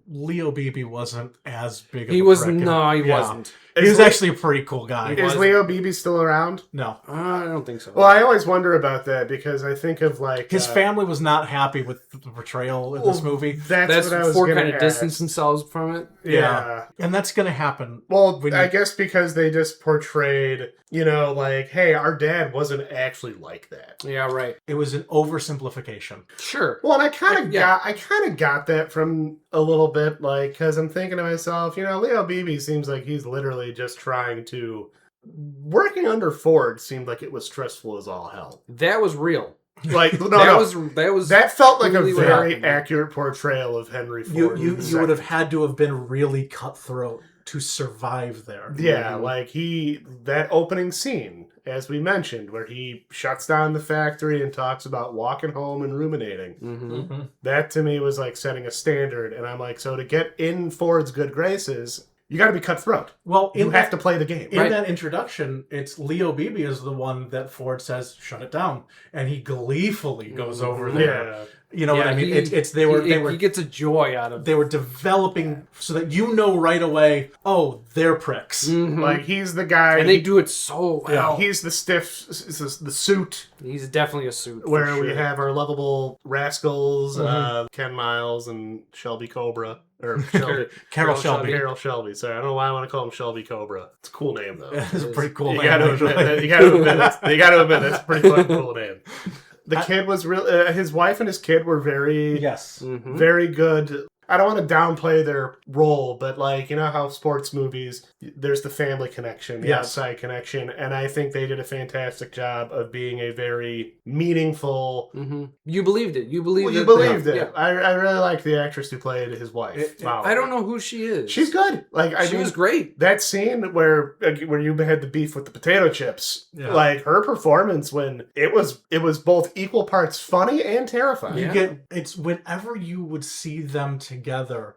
Leo Beebe wasn't as big of he a was prick. No, he wasn't. He was actually a pretty cool guy. Is Leo Beebe still around? No. I don't think so. Well, I always wonder about that because I think of like... His family was not happy with the portrayal in this movie. That's what I was Ford going kind to of distanced themselves from it. Yeah. And that's going to happen. Well, I guess because they just portrayed, like, hey, our dad wasn't actually like that. Yeah, right. It was an oversimplification. Sure. Well, and I kind of got that from a little bit, like, because I'm thinking to myself, Leo Beebe seems like he's literally just trying to... Working under Ford seemed like it was stressful as all hell. That was real. Like that felt like really a very accurate portrayal of Henry Ford. You would have had to have been really cutthroat to survive there. Yeah, like that opening scene, as we mentioned, where he shuts down the factory and talks about walking home and ruminating. That to me was like setting a standard, and I'm like, so to get in Ford's good graces, you got to be cutthroat. Well, you have to play the game. In that introduction, it's Leo Beebe is the one that Ford says, "Shut it down," and he gleefully goes over there. Yeah. You know what I mean? He gets a joy out of it. They were developing so that right away, oh, they're pricks. Like he's the guy, and they do it so well. Yeah, he's the the suit. He's definitely a suit. Where we have our lovable rascals, Ken Miles and Shelby Cobra. Or Shelby. Carol Shelby. Carol Shelby. Sorry, I don't know why I want to call him Shelby Cobra. It's a cool name, though. It's a pretty cool name. You got to admit that's a pretty fucking cool name. The kid was real. His wife and his kid were very, very good. I don't want to downplay their role, but like, how sports movies, there's the family connection, the outside connection, and I think they did a fantastic job of being a very meaningful... You believed it. You believed it. You believed it. Yeah. I really like the actress who played his wife. I don't know who she is. She's good. She was great. That scene where you had the beef with the potato chips, like her performance when it was both equal parts funny and terrifying. It's whenever you would see them together,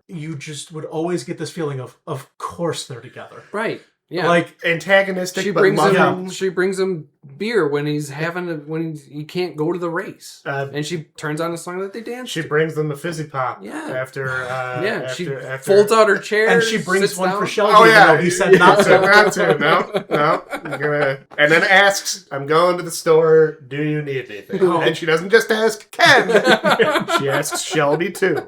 you just would always get this feeling of course they're together. Right. Yeah. Like antagonistic, she brings him beer when he can't go to the race, and she turns on a song that they dance. She brings them a fizzy pop. Yeah. She after folds out her chair and she brings one for Shelby. Oh yeah, he said not to. Not to. No. I'm gonna. And then asks, "I'm going to the store. Do you need anything?" Oh. And she doesn't just ask Ken. She asks Shelby too.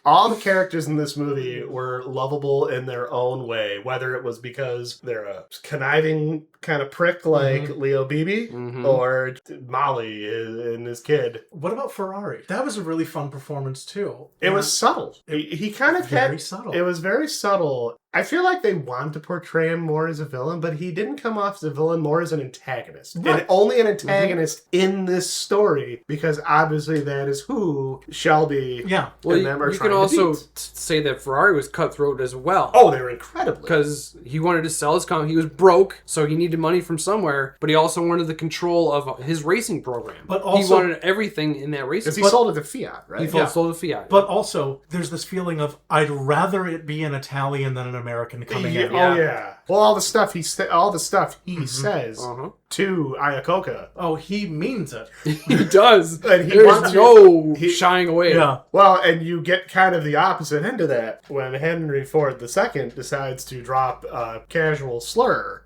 All the characters in this movie were lovable in their own way, whether it was because they're a conniving kind of prick like Leo Beebe or Molly and his kid. What about Ferrari? That was a really fun performance too. It was subtle. He kind of very subtle. It was very subtle. I feel like they wanted to portray him more as a villain, but he didn't come off as a villain, more as an antagonist. Right. And only an antagonist in this story, because obviously that is who Shelby and them are trying to beat. You can also say that Ferrari was cutthroat as well. Oh, they were incredibly. Because he wanted to sell his company. He was broke, so he needed money from somewhere, but he also wanted the control of his racing program. But also, he wanted everything in that racing. Because he sold it to Fiat, right? He sold it to Fiat. But also, there's this feeling of, I'd rather it be an Italian than an American coming in. Oh yeah. Well, all the stuff he says to Iacocca. Oh, he means it. He does. And he There's wants no shying away. Yeah. Well, and you get kind of the opposite end of that when Henry Ford II decides to drop a casual slur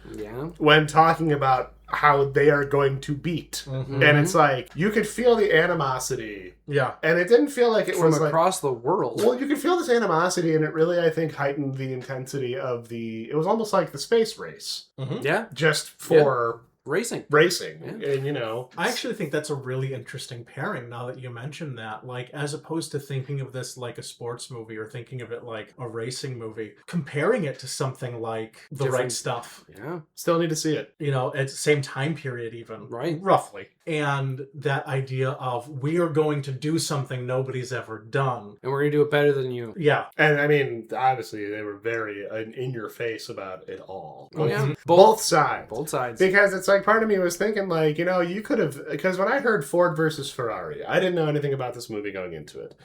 when talking about how they are going to beat. And it's like, you could feel the animosity. Yeah. And it didn't feel like it From was across the world. Well, you could feel this animosity, and it really, I think, heightened the intensity of it was almost like the space race. Yeah. Just for... Racing. And, I actually think that's a really interesting pairing now that you mention that. Like, as opposed to thinking of this like a sports movie or thinking of it like a racing movie, comparing it to something like The Right Stuff. Yeah. Still need to see it. At the same time period even. Right. Roughly. And that idea of, we are going to do something nobody's ever done. And we're going to do it better than you. Yeah. And, I mean, obviously, they were very in your face about it all. Oh, yeah. Both sides. Both sides. Because it's like, part of me was thinking, like, you could have... Because when I heard Ford versus Ferrari, I didn't know anything about this movie going into it.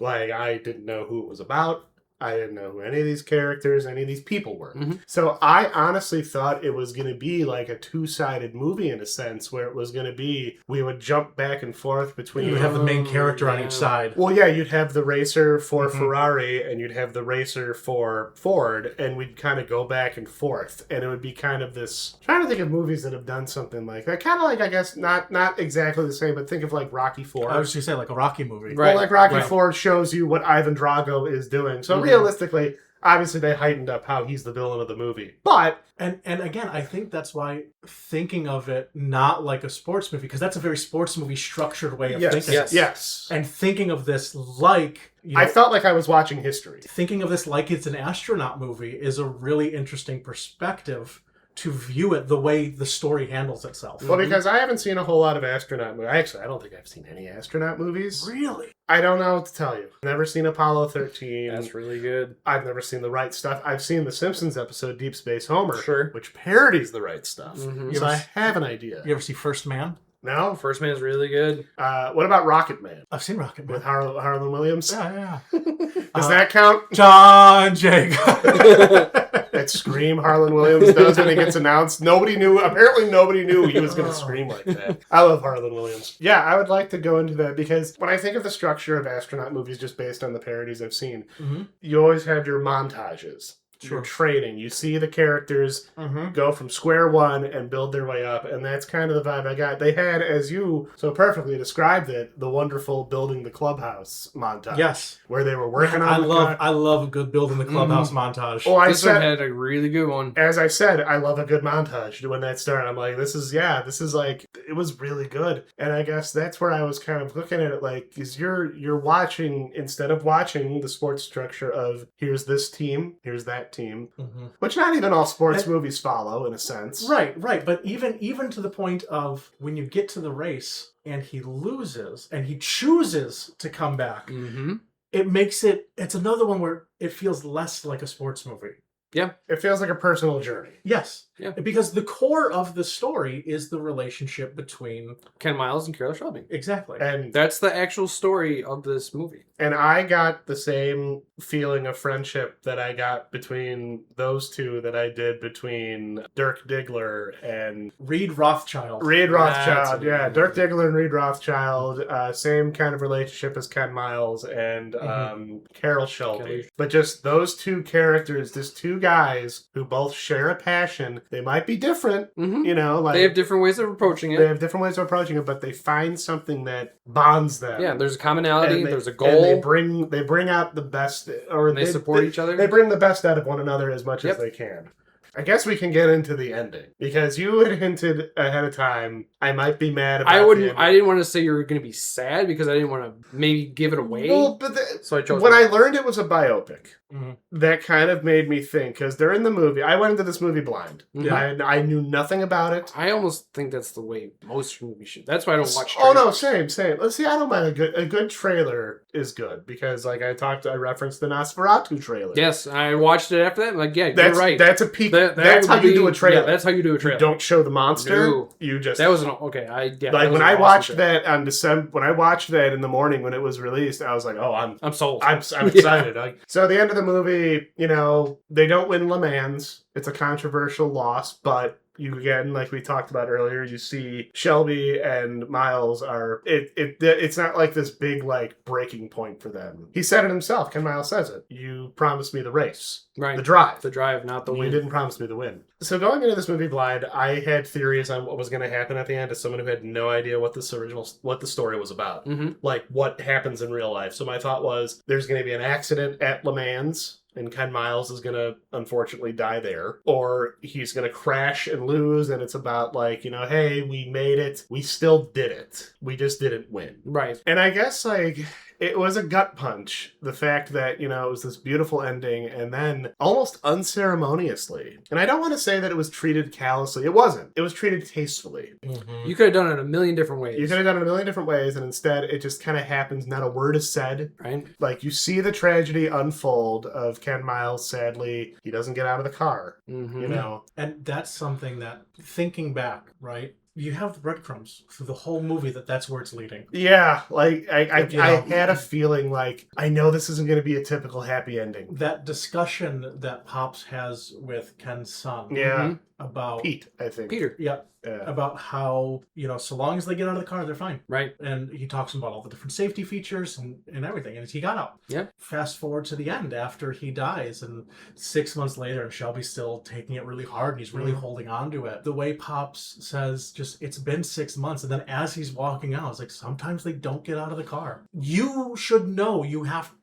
Like, I didn't know who it was about. I didn't know who any of these characters, any of these people were. So I honestly thought it was going to be like a two-sided movie in a sense, where it was going to be, we would jump back and forth between... You would have the main character on each side. Well, yeah, you'd have the racer for Ferrari, and you'd have the racer for Ford, and we'd kind of go back and forth. And it would be kind of this... I'm trying to think of movies that have done something like that. Kind of like, I guess, not exactly the same, but think of like Rocky IV. I was going to say like a Rocky movie. Well, like Rocky IV shows you what Ivan Drago is doing. So realistically, obviously they heightened up how he's the villain of the movie. But... And again, I think that's why thinking of it not like a sports movie, because that's a very sports movie structured way of thinking. Yes. And thinking of this like... I felt like I was watching history. Thinking of this like it's an astronaut movie is a really interesting perspective to view it the way the story handles itself. Well, because I haven't seen a whole lot of astronaut movies. Actually, I don't think I've seen any astronaut movies. Really? I don't know what to tell you. Never seen Apollo 13. That's really good. I've never seen The Right Stuff. I've seen the Simpsons episode Deep Space Homer, Sure. which parodies The Right Stuff. So I have an idea. You ever see First Man? No? First Man is really good. What about Rocket Man? I've seen Rocket Man. With Harlan Williams? Yeah. Does that count? John Jacob. That scream Harlan Williams does when he gets announced. Apparently nobody knew he was going to scream like that. I love Harlan Williams. Yeah, I would like to go into that because when I think of the structure of astronaut movies just based on the parodies I've seen, you always have your montages. You're training. You see the characters go from square one and build their way up, and that's kind of the vibe I got. They had, as you so perfectly described it, the wonderful building the clubhouse montage. Yes, where they were working on. I love a good building the clubhouse montage. Oh, this one had a really good one. As I said, I love a good montage. When that started, I'm like, this is like, it was really good. And I guess that's where I was kind of looking at it like, is you're watching, instead of watching the sports structure of here's this team, here's that team, which not even all sports movies follow in a sense. Right. But even to the point of when you get to the race and he loses and he chooses to come back, it makes it's another one where it feels less like a sports movie. Yeah. It feels like a personal journey. Yes. Yeah. Because the core of the story is the relationship between Ken Miles and Carroll Shelby. Exactly. And that's the actual story of this movie. And I got the same feeling of friendship that I got between those two that I did between Dirk Diggler and Reed Rothschild. Yeah. Dirk Diggler and Reed Rothschild. Same kind of relationship as Ken Miles and Carroll Shelby. But just those two characters, just two guys who both share a passion. They might be different, like they have different ways of approaching it. But they find something that bonds them. Yeah, there's a commonality, there's a goal. And they bring out the best, or they support each other. They bring the best out of one another as much as they can. I guess we can get into the ending because you had hinted ahead of time I might be mad about it. I didn't want to say you were going to be sad because I didn't want to maybe give it away. Well, but so I chose. When I learned it was a biopic, that kind of made me think because they're in the movie. I went into this movie blind. I knew nothing about it. I almost think that's the way most movies should. That's why I don't watch. Oh no, same. Let's see. I don't mind a good trailer is good because like I referenced the Nosferatu trailer. Yes, I watched it after that. I'm like, yeah, you're right. That's a peak that's how you do a trailer. Yeah, that's how you do a trailer. You don't show the monster. No. You just That was an okay. Like when I watched that on December, when I watched that in the morning when it was released, I was like, "Oh, I'm sold. I'm excited." Like, so at the end of the movie, they don't win Le Mans. It's a controversial loss, but you again, like we talked about earlier, you see Shelby and Miles are it's not like this big like breaking point for them. He said it himself. Ken Miles says it. You promised me the race, right? The drive, not the win. You didn't promise me the win. So going into this movie blind, I had theories on what was going to happen at the end as someone who had no idea what the story was about, like what happens in real life. So my thought was there's going to be an accident at Le Mans. And Ken Miles is going to unfortunately die there. Or he's going to crash and lose, and it's about like, hey, we made it. We still did it. We just didn't win. Right. And I guess, like, it was a gut punch, the fact that, it was this beautiful ending, and then almost unceremoniously. And I don't want to say that it was treated callously. It wasn't. It was treated tastefully. You could have done it a million different ways. You could have done it a million different ways, and instead it just kind of happens. Not a word is said. Right. Like, you see the tragedy unfold of Ken Miles, sadly, he doesn't get out of the car, And that's something that, thinking back, right? You have the breadcrumbs through the whole movie that's where it's leading. Yeah, like, I had a feeling like, I know this isn't going to be a typical happy ending. That discussion that Pops has with Ken's son. Yeah. About Pete, I think. Peter. Yeah. About how, so long as they get out of the car, they're fine. Right. And he talks about all the different safety features and everything. And he got out. Yeah. Fast forward to the end after he dies, and 6 months later, and Shelby's still taking it really hard, and he's really holding on to it. The way Pops says, just, it's been 6 months. And then as he's walking out, it's like, sometimes they don't get out of the car. You should know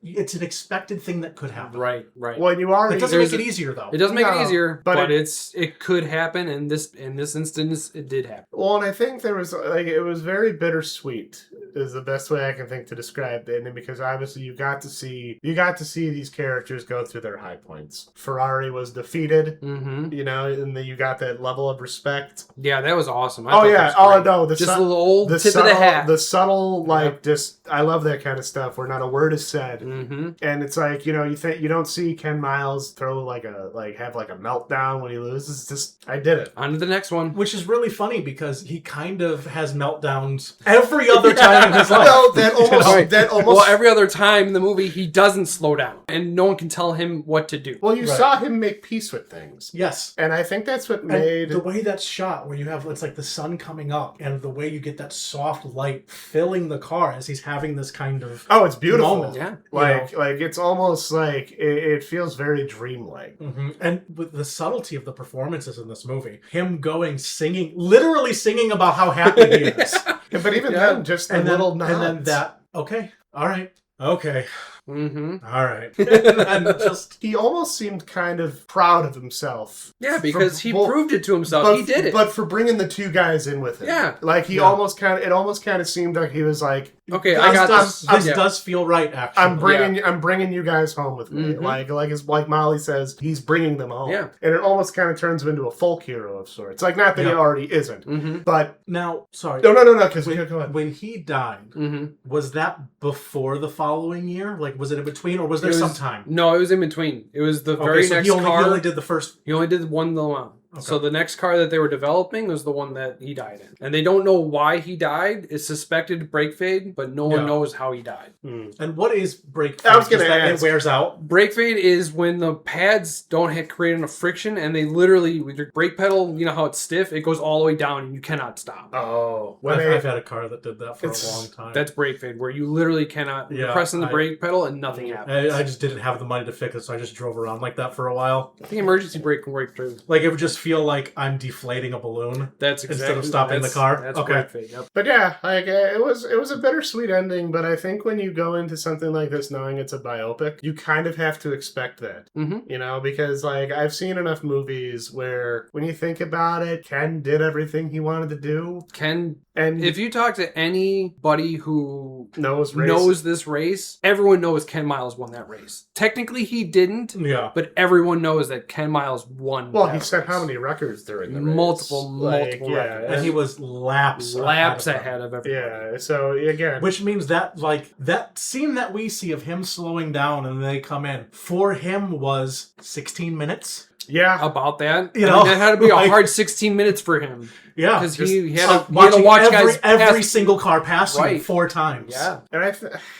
it's an expected thing that could happen. Right. Well, you already... It doesn't make it easier, though. It doesn't make it easier, but it could happen, and in this instance, it did happen. Well, and I think there was, it was very bittersweet, is the best way I can think to describe the ending, because obviously you got to see these characters go through their high points. Ferrari was defeated, and then you got that level of respect. Yeah, that was awesome. No, the just a little tip of the hat. The subtle, I love that kind of stuff where not a word is said, and it's like, you don't see Ken Miles throw have a meltdown when he loses. It's just, I did it. On to the next one. Which is really funny because he kind of has meltdowns every other time in his life. No, that almost. Well, every other time in the movie, he doesn't slow down, and no one can tell him what to do. Well, you saw him make peace with things. Yes. And I think that's what made... the way that's shot, where you have, it's like the sun coming up, and the way you get that soft light filling the car as he's having this kind of... Oh, it's beautiful. Moment. Yeah. Like it's almost like, it feels very dreamlike. And with the subtlety of the performances in this movie, him singing, literally singing about how happy he is. Yeah, but even then, just the little nods. And then that, okay, all right, okay. All right. And just, he almost seemed kind of proud of himself. Yeah, because he proved it to himself. He did it. But for bringing the two guys in with him. Yeah. Like, it almost kind of seemed like he was like, okay, I got this. This does feel right, actually. I'm bringing you guys home with me. Like Molly says, he's bringing them home. Yeah. And it almost kind of turns him into a folk hero of sorts. Like, not that he already isn't. But... Now, sorry. No, because... Go ahead. When he died, was that before the following year? Like, was it in between, or was there some time? No, it was in between. It was the very next car. He only did the first... He only did one round. Okay. So the next car that they were developing was the one that he died in. And they don't know why he died. It's suspected brake fade, but no one knows how he died. And what is brake fade? I was going to ask. It wears out? Brake fade is when the pads don't create enough friction, and they literally, with your brake pedal, you know how it's stiff, it goes all the way down and you cannot stop. Oh. I've had a car that did that for a long time. That's brake fade, where you literally cannot press on the brake pedal and nothing happens. I just didn't have the money to fix it, so I just drove around like that for a while. I think emergency brake can work too. Like, it would just feel like I'm deflating a balloon. That's exactly, instead of stopping the car. That's brake fade. Yep. But yeah, it was a bittersweet ending. But I think when you go into something like this knowing it's a biopic, you kind of have to expect that. Because I've seen enough movies where when you think about it, Ken did everything he wanted to do. And if you talk to anybody who knows this race, everyone knows Ken Miles won that race. Technically, he didn't. Yeah. But everyone knows that Ken Miles won. Well, he set how many records during the race? Multiple records. And he was laps ahead of everybody. Yeah. So again, which means that that scene that we see of him slowing down and they come in, for him was 16 minutes. Yeah. about that. You I know, mean, that had to be like- a hard 16 minutes for him. Yeah, Because just, he had to watching watch every, guys every pass- single car pass him Right. 4 times. Yeah. And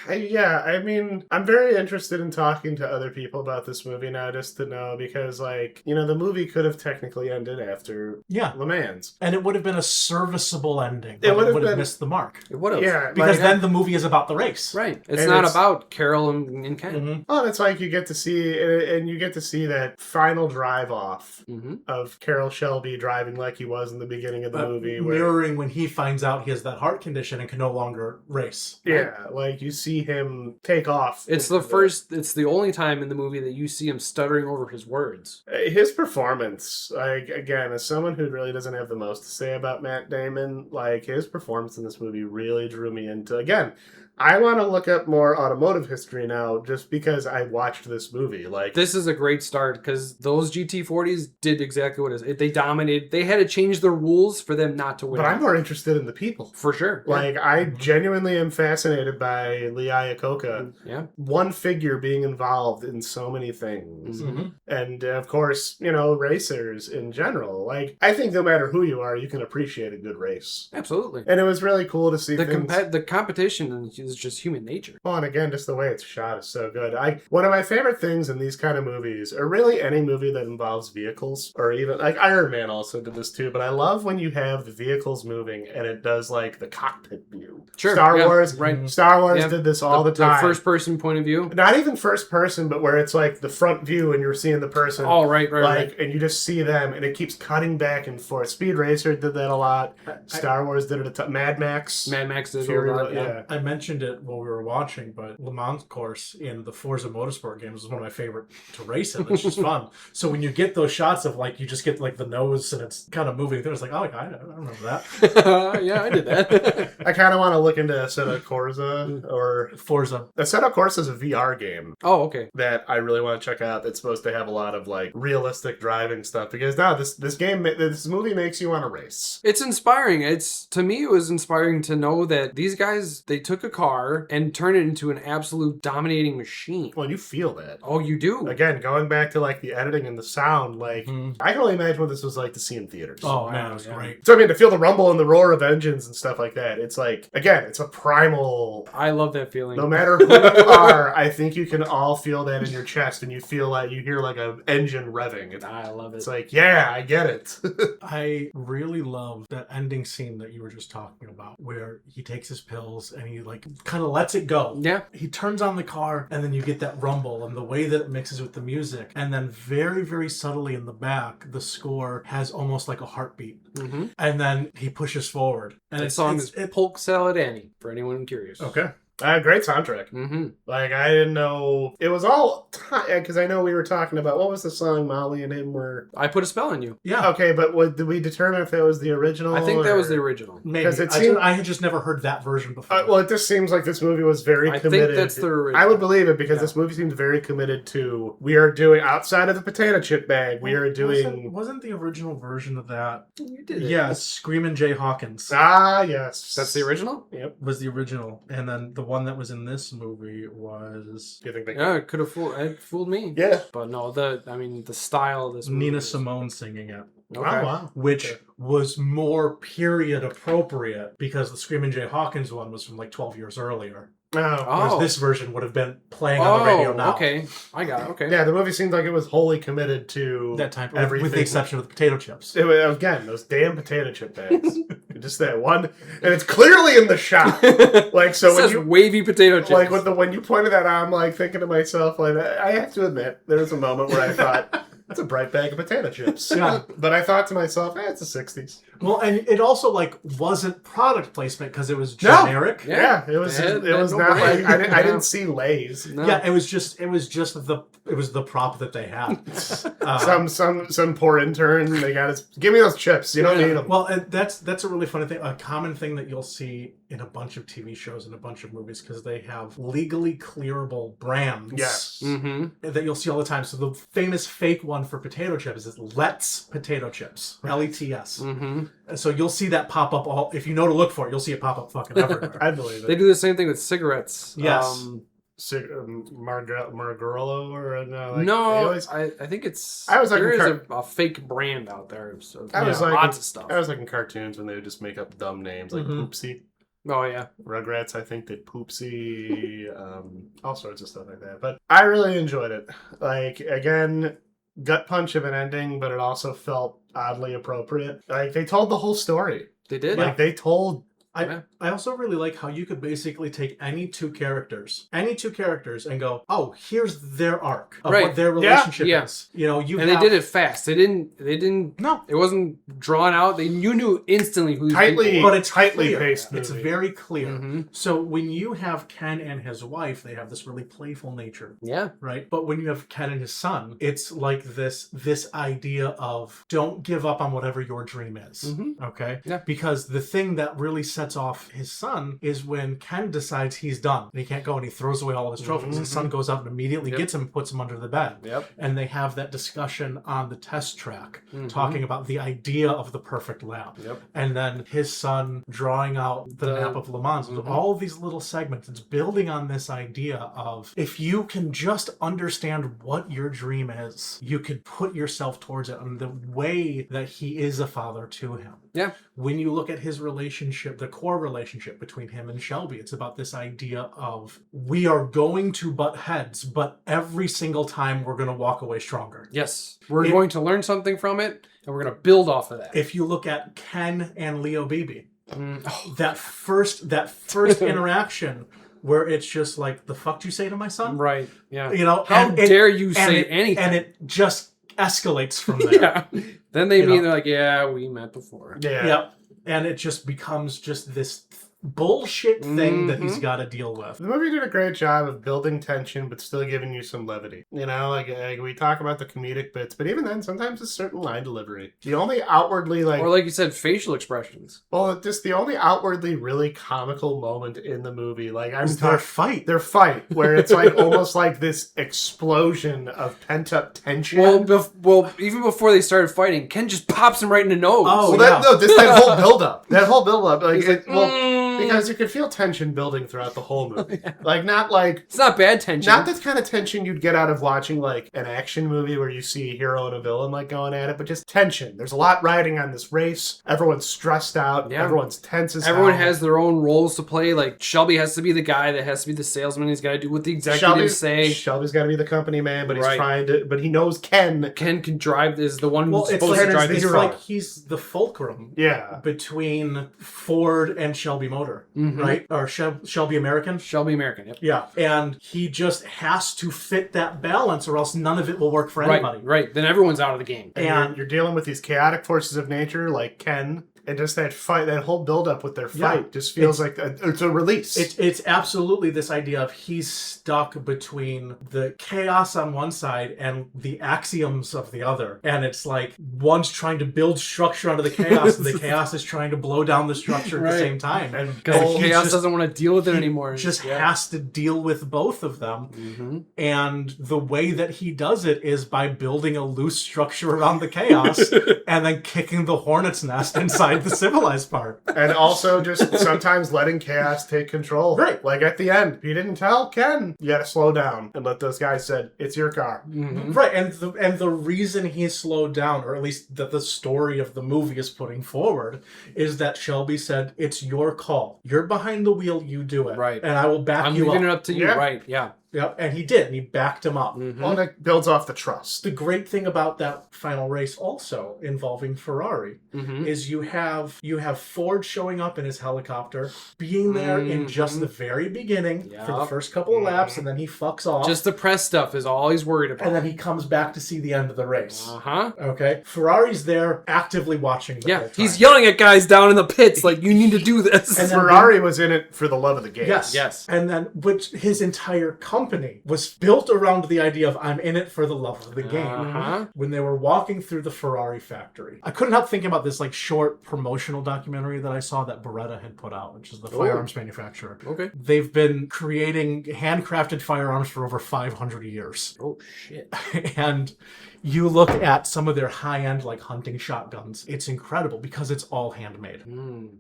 I mean, I'm very interested in talking to other people about this movie now, just to know, because, like, you know, the movie could have technically ended after Yeah. Le Mans. And it would have been a serviceable ending. It But would have would have been- missed the mark. It would have. Yeah, Because like, then the movie is about the race. Right. It's And not it's- about Carol and Ken. Mm-hmm. Oh, and it's like you get to see, and you get to see that final drive off Mm-hmm. of Carroll Shelby driving like he was in the beginning of the movie. Where, Mirroring when he finds out he has that heart condition and can no longer race. yeah, like you see him take off. It's it's the only time in the movie that you see him stuttering over his words. His performance, like, again, as someone who really doesn't have the most to say about Matt Damon, like, his performance in this movie really drew me into, again, I want to look up more automotive history now just because I watched this movie. Like, This is a great start because those GT40s did exactly what it is. They dominated. They had to change the rules for them not to win. but I'm more interested in the people. For sure. Yeah. Like, I genuinely am fascinated by Lee Iacocca. Yeah. One figure being involved in so many things. Mm-hmm. And, of course, you know, racers in general. Like, I think no matter who you are, you can appreciate a good race. Absolutely. And it was really cool to see The things... the competition is just human nature. Well, and again, just the way it's shot is so good. One of my favorite things in these kind of movies, or really any movie that involves vehicles, or even like Iron Man also did this too. But I love when you have the vehicles moving and it does like the cockpit view. Sure. Star yeah, Wars, right. Star Wars Yeah. did this all the time. The first person point of view. Not even first person, but where it's like the front view and you're seeing the person. Oh, right. And you just see them, and it keeps cutting back and forth. Speed Racer did that a lot. Star Wars did it a ton. Mad Max. Mad Max did Fury a lot. Road, Yeah. I mentioned it while we were watching, but Le Mans course in the Forza Motorsport games is one of my favorite to race in. It's just fun. So when you get those shots of like, you just get like the nose and it's kind of moving through, it's like, oh, I remember that. Yeah, I did that. I kind of want to look into Assetto Corsa or Forza. Assetto Corsa is a VR game Oh, okay. that I really want to check out. That's supposed to have a lot of like realistic driving stuff because now this movie makes you want to race. It's inspiring. To me, it was inspiring to know that these guys, they took a car and turned it into an absolute dominating machine. Well, you feel that. Oh, you do? Again, going back to like the editing and the sound, like I can only imagine what this was like to see in theaters. Oh, man, it was great. So I mean, to feel the rumble and the roar of engines and stuff like that, it's like, again, it's a primal. I love that feeling. No matter who you are, I think you can all feel that in your chest, and you feel like you hear like an engine revving. I love it. It's like, yeah, I get it. I really love that ending scene that you were just talking about, where he takes his pills and he like kind of lets it go. Yeah. He turns on the car and then you get that rumble and the way that it mixes with the music. And then very, very subtly in the back, the score has almost like a heartbeat. Mm-hmm. And then he pushes forward. And That song is Polk Salad Annie, for anyone curious. Okay. Great soundtrack. Mm-hmm. Like, I didn't know. It was all because I know we were talking about what was the song Molly and him were. I Put a Spell on You. Yeah. Okay, but did we determine if that was the original? I think that was or- the original. Maybe. 'Cause it seemed- I had just never heard that version before. Well, it just seems like this movie was very I committed. think that's the original. I would believe it because Yeah. this movie seemed very committed to. We are doing outside of the potato chip bag. We are doing. Wasn't the original version of that? You did it. Yes, Screamin' Jay Hawkins Ah, yes. That's the original? Yep. was the original, and then the one that was in this movie was Do you think they? Yeah, it could have fooled me. Yeah. But no, the style of this movie Nina is- Simone singing it. Okay. Oh, wow. Which Okay. was more period appropriate because the Screamin' Jay Hawkins one was from like 12 years earlier. Oh. Whereas Oh. this version would have been playing on the radio now. okay. I got it. Okay. Yeah, the movie seemed like it was wholly committed to That time, everything. with the exception of the potato chips. It was, again, those damn potato chip bags. Just that one, and it's clearly in the shot. Like, so It when says you wavy potato chips. like when you pointed that out, I'm like thinking to myself, like, I have to admit, there was a moment where I thought, that's a bright bag of potato chips. Yeah. But I thought to myself, it's the 60s. Well, and it also like wasn't product placement because it was No. generic. Yeah, it was. It It was had not no like brand. I didn't see Lay's. No. Yeah, it was just the prop that they had. Some poor intern. They got his. Give me those chips. You don't need them. Well, and that's a really funny thing. A common thing that you'll see in a bunch of TV shows and a bunch of movies because they have legally clearable brands. Yes. Mm-hmm. That you'll see all the time. So the famous fake one for potato chips is Let's Potato Chips. L-E-T-S. Mm-hmm. And so you'll see that pop up if you know to look for it, you'll see it pop up fucking everywhere. I believe They it. do the same thing with cigarettes. Yes. Margorlo or no? I think it's I was like there is a fake brand out there. So I was like lots of stuff. I was like in cartoons when they would just make up dumb names like Poopsie. Oh yeah, Rugrats. I think did Poopsie, all sorts of stuff like that. But I really enjoyed it. Like again, gut punch of an ending, but it also felt oddly appropriate. Like they told the whole story. they did. Like they told. I also really like how you could basically take any two characters, and go, oh, here's their arc of what their relationship is. You know, they did it fast. They didn't. No, it wasn't drawn out. You knew instantly who. But it's tightly paced. It's very clear. So when you have Ken and his wife, they have this really playful nature. Yeah. Right. But when you have Ken and his son, it's like this idea of don't give up on whatever your dream is. Okay. Yeah. Because the thing that really sets off his son is when Ken decides he's done and he can't go and he throws away all of his trophies. His son goes up and immediately gets him and puts him under the bed. And they have that discussion on the test track talking about the idea of the perfect lap. And then his son drawing out the map of Le Mans. All of these little segments. It's building on this idea of if you can just understand what your dream is, you could put yourself towards it, and the way that he is a father to him. Yeah. When you look at his relationship, the core relationship between him and Shelby, it's about this idea of we are going to butt heads, but every single time we're going to walk away stronger. Yes. We're going to learn something from it, and we're going to build off of that. If you look at Ken and Leo Beebe, that first interaction where it's just like, the fuck do you say to my son? Right. Yeah. You know, how dare you say anything? And it just escalates from there. Then they're like, yeah, we met before. Yep. And it just becomes just this bullshit thing that he's got to deal with. The movie did a great job of building tension, but still giving you some levity. You know, like we talk about the comedic bits, but even then, sometimes it's certain line delivery. The only outwardly or like you said, facial expressions. Well, just the only outwardly really comical moment in the movie, like their fight, where it's like almost like this explosion of pent up tension. Well, even before they started fighting, Ken just pops him right in the nose. Oh, well, that whole build up, like. Because you could feel tension building throughout the whole movie. It's not bad tension. Not the kind of tension you'd get out of watching like an action movie where you see a hero and a villain like going at it, but just tension. There's a lot riding on this race. Everyone's stressed out. Yeah. Everyone's tense as hell. Everyone has their own roles to play. Like Shelby has to be the guy that has to be the salesman. He's got to do what the executives say. Shelby's got to be the company man, but but he knows Ken. Ken can drive. Is the one who's supposed to drive this. It's like he's the fulcrum. Yeah. Between Ford and Shelby Motor. Right? Or Shelby American? Shelby American, yep. Yeah. And he just has to fit that balance or else none of it will work for anybody. Right. Then everyone's out of the game. And you're dealing with these chaotic forces of nature like Ken. And just that fight, that whole build-up with their fight just feels like it's a release. It's absolutely this idea of he's stuck between the chaos on one side and the axioms of the other. And it's like one's trying to build structure onto the chaos and the chaos is trying to blow down the structure at the same time. And because the chaos doesn't want to deal with it anymore. He just has to deal with both of them. And the way that he does it is by building a loose structure around the chaos and then kicking the hornet's nest inside the civilized part. And also just sometimes letting chaos take control. Right. Like at the end, if you didn't tell Ken, you gotta slow down and let those guys said, it's your car. Right. And the reason he's slowed down, or at least that the story of the movie is putting forward, is that Shelby said, it's your call. You're behind the wheel, you do it. Right. And I will back you up. I'm leaving it up to you. Right. Yeah. Yep, and he did, and he backed him up. Well, that builds off the trust. The great thing about that final race also involving Ferrari is you have Ford showing up in his helicopter, being there in just the very beginning for the first couple of laps, and then he fucks off. Just the press stuff is all he's worried about. And then he comes back to see the end of the race. Okay. Ferrari's there actively watching the whole time. He's yelling at guys down in the pits like, you need to do this. And Ferrari was in it for the love of the game. Yes. And then, which his entire company was built around the idea of I'm in it for the love of the game. When they were walking through the Ferrari factory, I couldn't help thinking about this like short promotional documentary that I saw that Beretta had put out, which is the firearms manufacturer. Okay. They've been creating handcrafted firearms for over 500 years. Oh shit. And you look at some of their high-end like hunting shotguns, it's incredible because it's all handmade.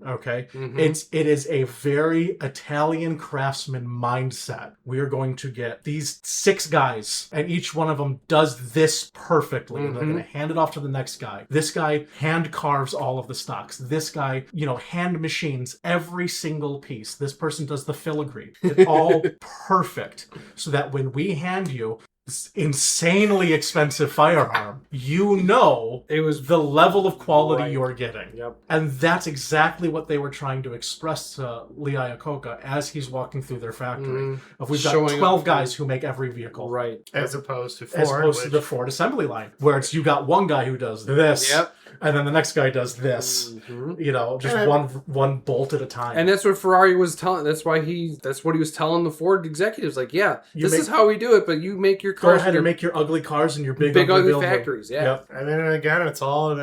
Okay. It is a very Italian craftsman mindset. We are going to to get these 6 guys, and each one of them does this perfectly. And they're going to hand it off to the next guy. This guy hand carves all of the stocks. This guy, hand machines every single piece. This person does the filigree. It's all perfect. So that when we hand you this insanely expensive firearm, it was the level of quality you're getting. Yep. And that's exactly what they were trying to express to Lee Iacocca as he's walking through their factory. If we've got 12 guys who make every vehicle. Right. As opposed to Ford. As opposed to the Ford assembly line, where you got one guy who does this. Yep. And then the next guy does this, just one bolt at a time. And that's what Ferrari was telling. That's what he was telling the Ford executives. Like, this is how we do it, but you make your cars. Go ahead and make your ugly cars and your big ugly factories. Yeah. Yep. And then again, it all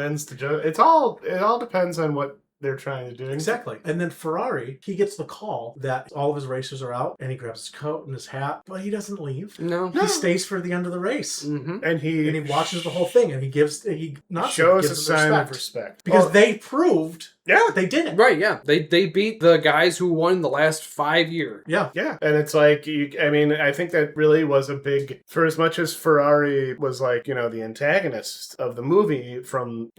depends on what they're trying to do. Exactly. And then Ferrari, he gets the call that all of his racers are out, and he grabs his coat and his hat, but he doesn't leave. No. He stays for the end of the race. Mm-hmm. And he watches the whole thing, and he gives a sign of respect. Because they proved they did it. Right, yeah. They beat the guys who won the last 5 years. Yeah. Yeah. And it's like, I think that really was a big, for as much as Ferrari was like, the antagonist of the movie from,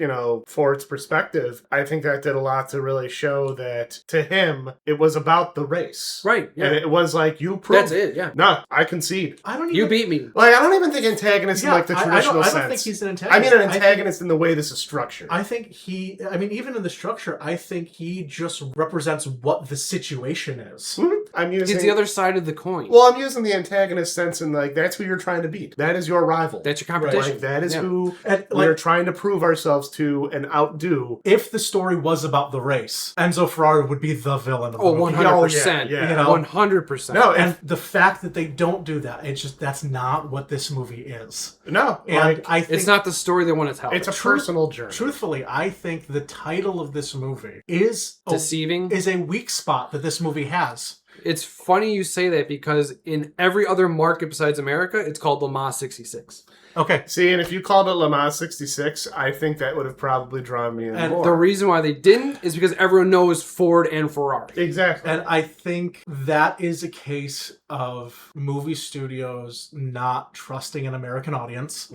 Ford's perspective, I think that did a lot to really show that to him, it was about the race. Right, yeah. And it was like, you proved. That's it, yeah. No, I concede. You beat me. Like, I don't even think antagonist in like the traditional sense. I don't think he's an antagonist. I mean an antagonist in the way this is structured. I think even in the structure, I think he just represents what the situation is. It's the other side of the coin. Well, I'm using the antagonist sense in like, that's who you're trying to beat. That is your rival. That's your competition. Like, that is who we're trying to prove ourselves to and outdo. If the story was about the race, Enzo Ferrari would be the villain of the movie. 100%. Yeah. 100%. No, and the fact that they don't do that, that's not what this movie is. No. And I think it's not the story they want to tell. It's a personal journey. Truthfully, I think the title of this movie is deceiving. Is a weak spot that this movie has. It's funny you say that because in every other market besides America, it's called Le Mans 66. Okay. See, and if you called it Le Mans 66, I think that would have probably drawn me in more. The reason why they didn't is because everyone knows Ford and Ferrari. Exactly. And I think that is a case of movie studios not trusting an American audience,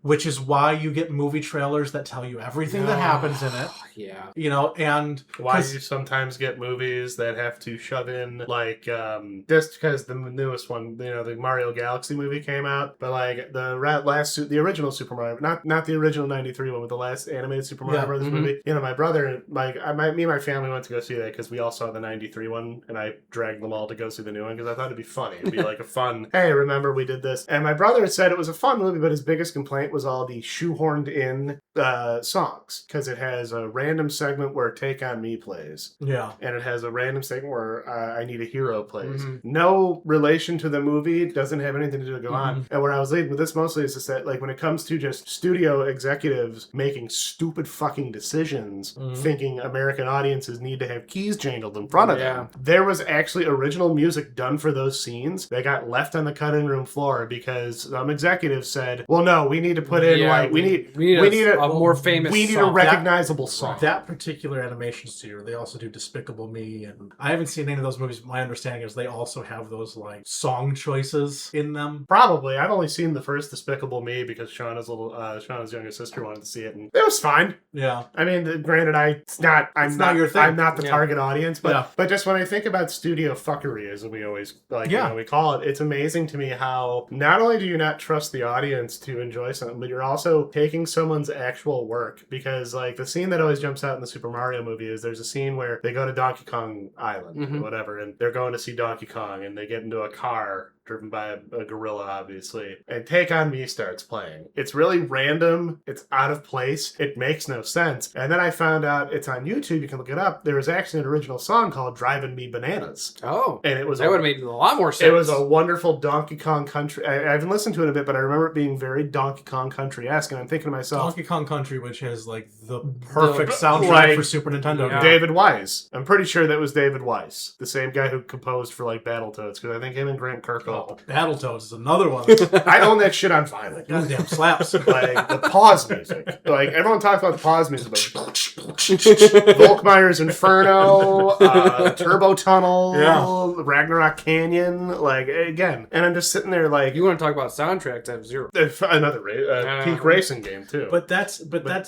which is why you get movie trailers that tell you everything that happens in it. Yeah. And why you sometimes get movies that have to shove in, like, just because the newest one, the Mario Galaxy movie came out, but like the the original Super Mario, not the original 93 one, but the last animated Super Mario Brothers movie. My brother, me and my family went to go see that because we all saw the 93 one, and I dragged them all to go see the new one because I thought it'd be funny. It'd be like a fun, hey, remember we did this? And my brother said it was a fun movie, but his biggest complaint was all the shoehorned in songs, because it has a random segment where Take On Me plays. Yeah. And it has a random segment where I Need a Hero plays. No relation to the movie, doesn't have anything to do with go on. And where I was leading with this mostly is just that, like, when it comes to just studio executives making stupid fucking decisions, thinking American audiences need to have keys jangled in front of them, there was actually original music done for those scenes that got left on the cutting room floor because some executives said, well, no, we need to put in, we need a more famous we need song. A recognizable song. That particular animation studio, they also do Despicable Me, and I haven't seen any of those movies, but my understanding is they also have those, like, song choices in them. Probably. I've only seen the first Despicable Me because Shauna's younger sister wanted to see it, and it was fine. Yeah. I mean, granted, I'm not your thing. I'm not the target audience, but just when I think about studio fuckery, as we always we call it, it's amazing to me how not only do you not trust the audience to enjoy something, but you're also taking someone's actual work. Because, like, the scene that always jumps out in the Super Mario movie is there's a scene where they go to Donkey Kong Island or whatever, and they're going to see Donkey Kong, and they get into a car driven by a gorilla, obviously, and Take On Me starts playing. It's really random. It's out of place. It makes no sense. And then I found out it's on YouTube. You can look it up. There was actually an original song called Driving Me Bananas. Oh. And it was that would have made a lot more sense. It was a wonderful Donkey Kong country. I haven't listened to it a bit, but I remember it being very Donkey Kong country-esque, and I'm thinking to myself, Donkey Kong Country, which has, like, the perfect soundtrack for Super Nintendo. Yeah. David Wise. I'm pretty sure that was David Wise, the same guy who composed for, like, Battletoads, because I think him and Grant Kirkhope. Battletoads is another one. I own that shit on vinyl. Goddamn slaps. Like, the pause music. Like, everyone talks about the pause music, but Volkmeyer's Inferno, Turbo Tunnel, Ragnarok Canyon, like, again. And I'm just sitting there like... You want to talk about soundtracks, F-Zero. Another peak racing game, too. But that's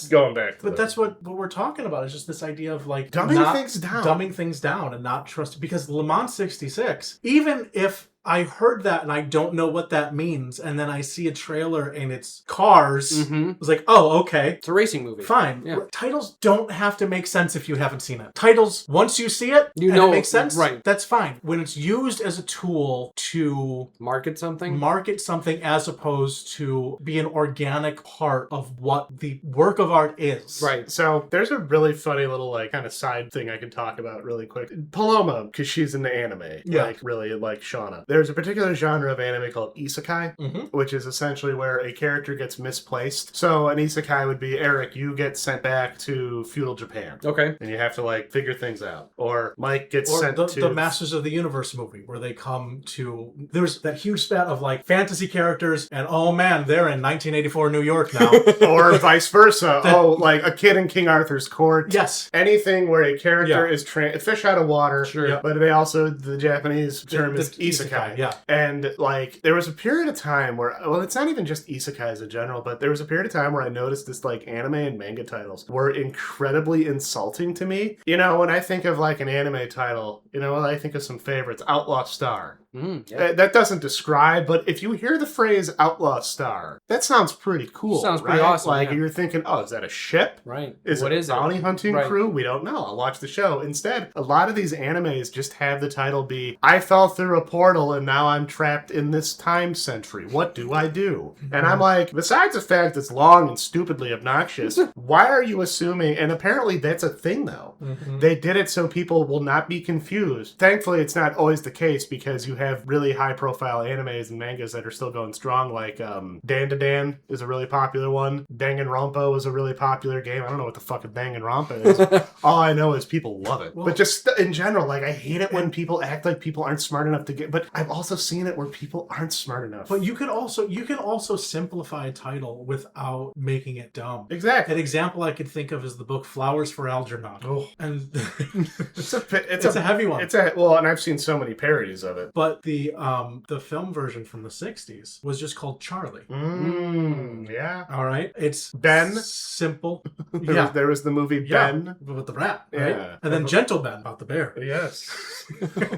going back to that's what we're talking about, is just this idea of like dumbing things down and not trusting. Because Le Mans 66, even if I heard that and I don't know what that means, and then I see a trailer and it's cars. I was like, oh, okay. It's a racing movie. Fine. Yeah. Titles don't have to make sense if you haven't seen it. Titles, once you see it, you know it makes sense, right? That's fine. When it's used as a tool to market something as opposed to be an organic part of what the work of art is. Right. So there's a really funny little like kind of side thing I can talk about really quick. Paloma, because she's into anime. Yeah. Like really like Shauna. There's a particular genre of anime called isekai, which is essentially where a character gets misplaced. So an isekai would be, Eric, you get sent back to feudal Japan. Okay. And you have to like figure things out. Or Mike gets sent to... the Masters of the Universe movie, where they come to... There's that huge spat of like fantasy characters, and oh man, they're in 1984 New York now. Or vice versa. Like a kid in King Arthur's court. Yes. Anything where a character is fish out of water. Sure. But they also, the Japanese term is isekai. Yeah. And like there was a period of time where, well, it's not even just isekais in general, but there was a period of time where I noticed this like anime and manga titles were incredibly insulting to me. You know, when I think of like an anime title, you know, I think of some favorites. Outlaw Star. That doesn't describe, but if you hear the phrase Outlaw Star, that sounds pretty cool. Sounds pretty awesome. Like you're thinking, oh, is that a ship? Right. Is it a bounty hunting crew? We don't know. I'll watch the show. Instead, a lot of these animes just have the title be, I fell through a portal and now I'm trapped in this time century. What do I do? And I'm like, besides the fact it's long and stupidly obnoxious, why are you assuming? And apparently that's a thing though. They did it so people will not be confused. Thankfully, it's not always the case, because you have really high profile animes and mangas that are still going strong, like Dan to Dan is a really popular one. Danganronpa is a really popular game. I don't know what the fuck a Danganronpa is. All I know is people love it. Well, but just in general, like I hate it when people act like people aren't smart enough to get, but I've also seen it where people aren't smart enough. But you can also simplify a title without making it dumb. Exactly. An example I could think of is the book Flowers for Algernon. Oh. And it's a heavy one. And I've seen so many parodies of it. But the film version from the 60s was just called Charlie. Yeah. All right. It's Ben. Simple. There was the movie Ben. With the rat, right? Yeah. And then Gentle Ben about the bear. Yes.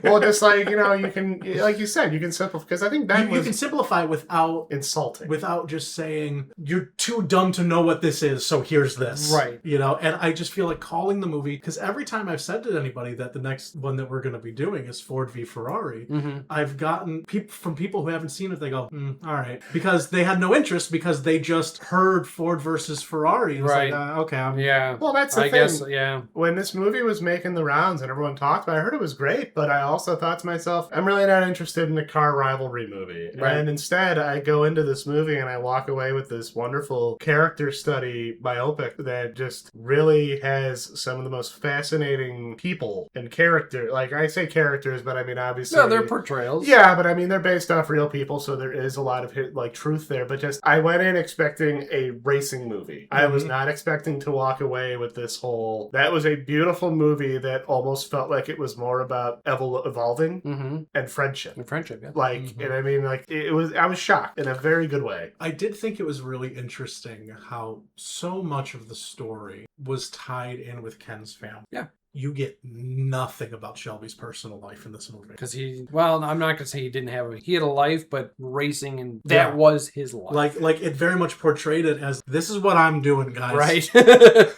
Well, just like, you know, you can, like you said, you can simplify, because I think Ben you can simplify without insulting. Without just saying, you're too dumb to know what this is, so here's this. Right. You know, and I just feel like calling the movie, because every time I've said to anybody that the next one that we're going to be doing is Ford v Ferrari, I've gotten from people who haven't seen it, they go, all right. Because they had no interest, because they just heard Ford versus Ferrari. And right. Like, okay. Well, that's the thing. I guess, yeah. When this movie was making the rounds and everyone talked about it, I heard it was great, but I also thought to myself, I'm really not interested in a car rivalry movie. Right. And instead, I go into this movie and I walk away with this wonderful character study biopic that just really has some of the most fascinating people and character. Like, I say characters, but I mean, obviously... No, they're portrayals. Yeah, but I mean, they're based off real people, so there is a lot of like truth there. But just, I went in expecting a racing movie. I was not expecting to walk away with this whole... That was a beautiful movie that almost felt like it was more about evolving and friendship. And friendship, yeah. Like, and I mean, like, it was... I was shocked in a very good way. I did think it was really interesting how so much of the story was tied in with Ken's family. Yeah. You get nothing about Shelby's personal life in this movie. Because I'm not going to say he didn't have he had a life, but racing, and that was his life. Like it very much portrayed it as, this is what I'm doing, guys. Right.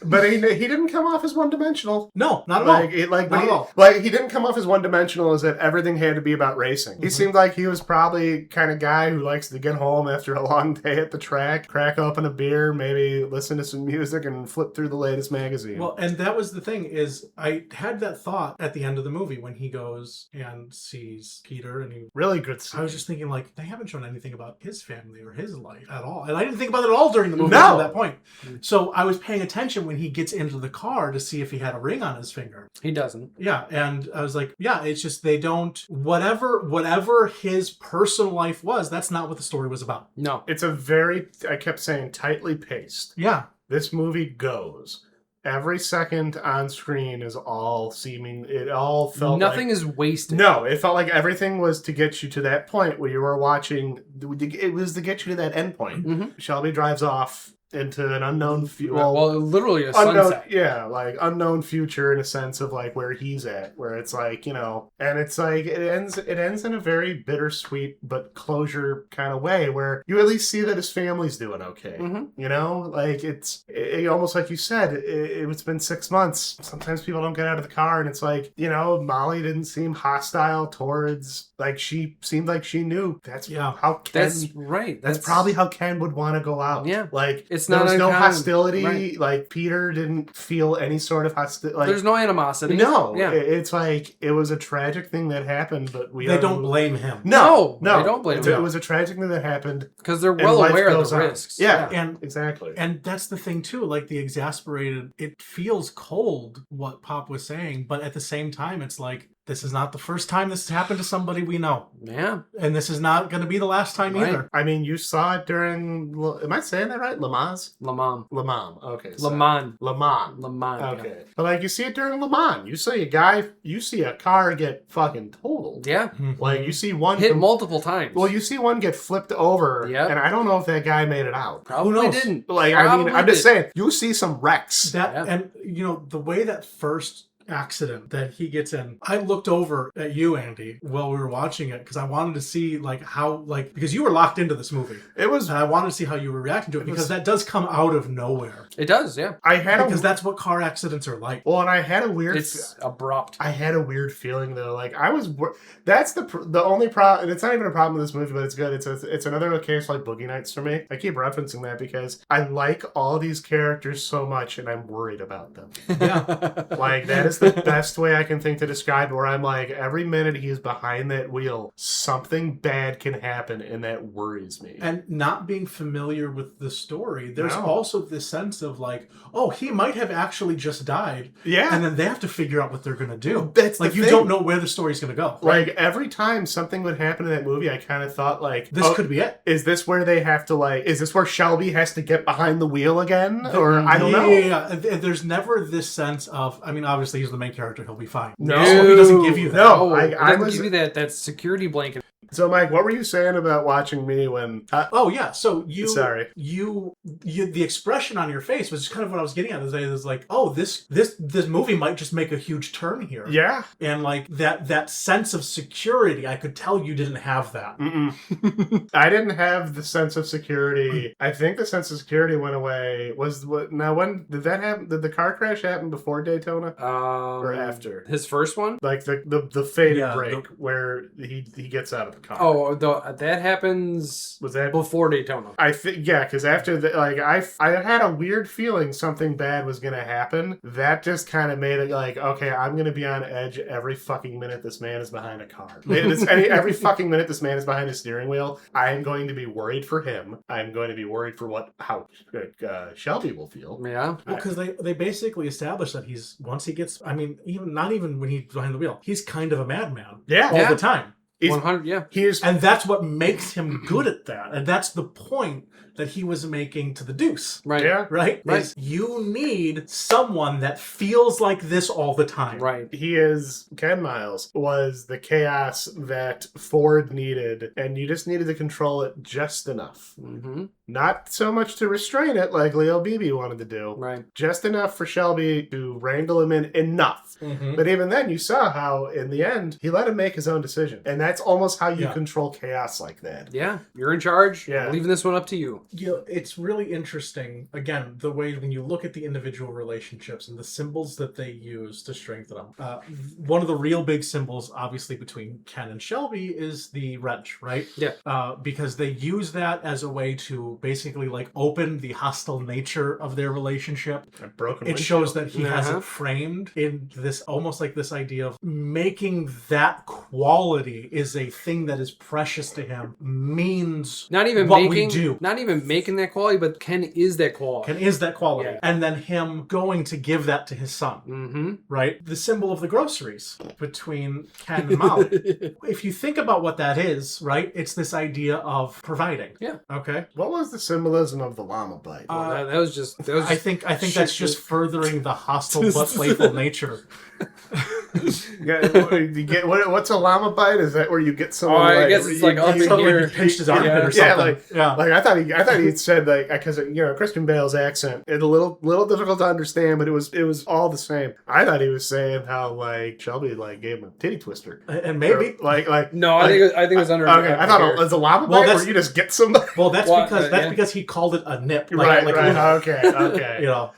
But he didn't come off as one-dimensional. No, not at all. Not at all. Like, he didn't come off as one-dimensional as that everything had to be about racing. He seemed like he was probably kind of guy who likes to get home after a long day at the track, crack open a beer, maybe listen to some music, and flip through the latest magazine. Well, and that was the thing, is I had that thought at the end of the movie when he goes and sees Peter, and he really good scene. I was just thinking, like, they haven't shown anything about his family or his life at all, and I didn't think about it at all during the movie until that point. So I was paying attention when he gets into the car to see if he had a ring on his finger. He doesn't. Yeah, and I was like, yeah, it's just they don't, whatever his personal life was, that's not what the story was about. No, it's a very, I kept saying, tightly paced. Yeah, this movie goes. every second on screen is all seeming. It all felt nothing like, is wasted. No, it felt like everything was to get you to that point where you were watching. It was to get you to that end point. Mm-hmm. Shelby drives off into an unknown future. Well, literally a unknown, sunset. yeah, like unknown future in a sense of like where he's at, where it's like, you know, and it's like it ends in a very bittersweet but closure kind of way where you at least see that his family's doing okay. Mm-hmm. You know, like it almost like you said, it's been 6 months. Sometimes people don't get out of the car, and it's like, you know, Molly didn't seem hostile towards, like she seemed like she knew how Ken. That's right. That's probably how Ken would want to go out. Yeah, like it's there not was no uncommon. hostility. Right. Like Peter didn't feel any sort of hostility. Like, there's no animosity. no, Yeah. it's like it was a tragic thing that happened, but they don't blame him. No, they don't blame him. It was a tragic thing that happened because they're and well life aware of goes the on. risks. Yeah, And exactly. And that's the thing too, like the exasperated, it feels cold what Pop was saying, but at the same time it's like, this is not the first time this has happened to somebody we know. Yeah. And this is not going to be the last time either. I mean, you saw it during, am I saying that right? Le Mans? Le Mans. Okay. Le Mans. Le Mans. Le Mans. Okay. Yeah. But like you see it during Le Mans. You see a car get fucking totaled. Yeah. Like you see one hit multiple times. Well, you see one get flipped over. Yep. And I don't know if that guy made it out. Probably Who knows? didn't. Like, I mean, I'm just saying, you see some wrecks. And you know, the way that first accident that he gets in, I looked over at you, Andy, while we were watching it, because I wanted to see like how, like, because you were locked into this movie. It was, and I wanted to see how you were reacting to it, because that does come out of nowhere. It does, yeah. Because that's what car accidents are like. Well, and I had a weird, it's abrupt. I had a weird feeling though. Like that's the only problem, and it's not even a problem with this movie, but it's good. It's another case like Boogie Nights for me. I keep referencing that because I like all these characters so much, and I'm worried about them. Yeah. Like that is the best way I can think to describe it, where I'm like, every minute he's behind that wheel, something bad can happen, and that worries me. And not being familiar with the story, there's also this sense of like, oh, he might have actually just died. Yeah. And then they have to figure out what they're going to do. That's like, the you thing. don't know where the story's going to go. Like, every time something would happen in that movie, I kind of thought, like, this could be it. Is this where they have to, like, is this where Shelby has to get behind the wheel again? Or, I don't know. Yeah. There's never this sense of, I mean, obviously he's the main character, he'll be fine. No. He doesn't give you that. No, it I doesn't was... give you that security blanket. So, Mike, what were you saying about watching me when... oh, yeah. So Sorry. You, the expression on your face was kind of what I was getting at. It was like, oh, this movie might just make a huge turn here. Yeah. And like that sense of security, I could tell you didn't have that. I didn't have the sense of security. I think the sense of security went away. Now, when did that happen? Did the car crash happen before Daytona? Or after? His first one? Like the faded break where he gets out of the car. Oh, that happens. Was that before Daytona? I think because after like I had a weird feeling something bad was gonna happen. That just kind of made it like, okay, I'm gonna be on edge every fucking minute this man is behind a car. Every fucking minute this man is behind a steering wheel, I am going to be worried for him. I'm going to be worried for how Shelby will feel. Yeah. Well, because they basically established that once he gets, I mean, not even when he's behind the wheel, he's kind of a madman. Yeah. All the time. 100, yeah. And that's what makes him good at that. And that's the point that he was making to the Deuce. Right. Yeah. Right? Is you need someone that feels like this all the time. Right. Ken Miles was the chaos that Ford needed, and you just needed to control it just enough. Mm-hmm. Not so much to restrain it like Leo Beebe wanted to do. Right. Just enough for Shelby to wrangle him in enough. Mm-hmm. But even then, you saw how, in the end, he let him make his own decision. And that's almost how you control chaos like that. Yeah. You're in charge. Yeah. I'm leaving this one up to you. It's really interesting, again, the way when you look at the individual relationships and the symbols that they use to strengthen them. One of the real big symbols, obviously, between Ken and Shelby is the wrench, right? Yeah. Because they use that as a way to basically like open the hostile nature of their relationship. It shows that he has it framed in this almost like this idea of making that quality is a thing that is precious to him means not even what making, we do. Not even making that quality, but Ken is that quality. Ken is that quality. Yeah. And then him going to give that to his son. Mm-hmm. Right? The symbol of the groceries between Ken and Molly. If you think about what that is, right? It's this idea of providing. Yeah. Okay. What was the symbolism of the llama bite? Well, that was just. I think that's just furthering the hostile but playful nature. You get what's a llama bite? Is that where you get someone? I guess it's like up in here. He pinched his armpit or something. Like I thought he said like because Christian Bale's accent it's a little difficult to understand, but it was all the same. I thought he was saying how like Shelby like gave him a titty twister, and maybe like no, I think it was under. Okay, I thought it was a llama bite where you just get somebody. Well, that's because he called it a nip. Right. Okay.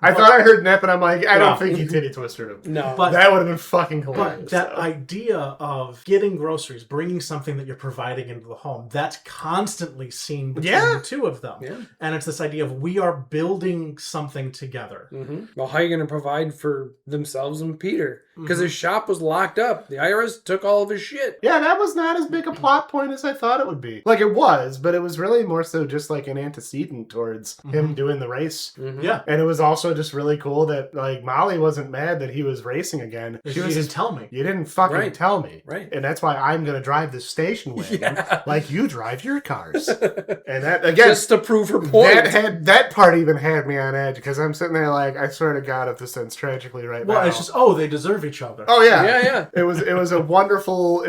I thought I heard nip, and I'm like, I don't think he titty twisted him. No, but that would have been fucking hilarious. But that idea of getting groceries, bringing something that you're providing into the home, that's constantly seen between the two of them. Yeah. And it's this idea of we are building something together. Mm-hmm. Well, how are you going to provide for themselves and Peter? Because his shop was locked up. The IRS took all of his shit. Yeah, that was not as big a plot point as I thought it would be. Like, it was, but it was really more so just like an antecedent towards him doing the race. Mm-hmm. Yeah. And it was also just really cool that, like, Molly wasn't mad that he was racing again. She didn't tell me. You didn't fucking tell me. Right. And that's why I'm going to drive this station wagon like you drive your cars. And that, again... Just to prove her point. That part even had me on edge, because I'm sitting there like, I swear to God if this ends tragically now. Well, it's just, they deserve each other. Oh, yeah. Yeah. It was a wonderful,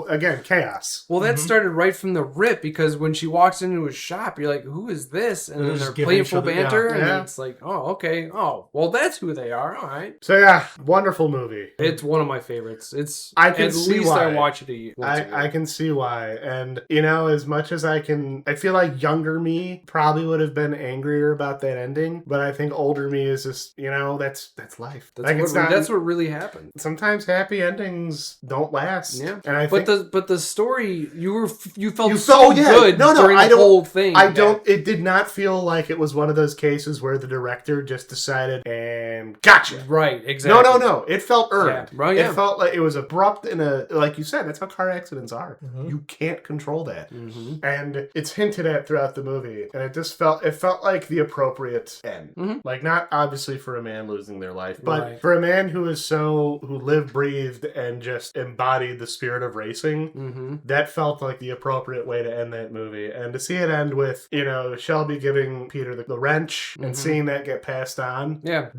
again, chaos. Well, that started right from the rip, because when she walks into his shop, you're like, who is this? And then they're playful banter, and it's like, oh, okay. Oh, well, that's who they are. All right. So, yeah, wonderful movie. It's one of my favorites. I can see why. I watch it I can see why. And, as much as I feel like younger me probably would have been angrier about that ending, but I think older me is just, that's life. That's what really happened. Sometimes happy endings don't last. Yeah. And but the story, you felt so good during the whole thing. It did not feel like it was one of those cases where the director just decided and gotcha. Right, exactly. No. It felt earned. Yeah. Right, yeah. It felt like it was abrupt like you said, that's how car accidents are. Mm-hmm. You can't control that. Mm-hmm. And it's hinted at throughout the movie. And it felt like the appropriate end. Mm-hmm. Like, not obviously for a man losing their life, but for a man who lived, breathed, and just embodied the spirit of racing, that felt like the appropriate way to end that movie. And to see it end with, Shelby giving Peter the wrench and seeing that get passed on. Yeah,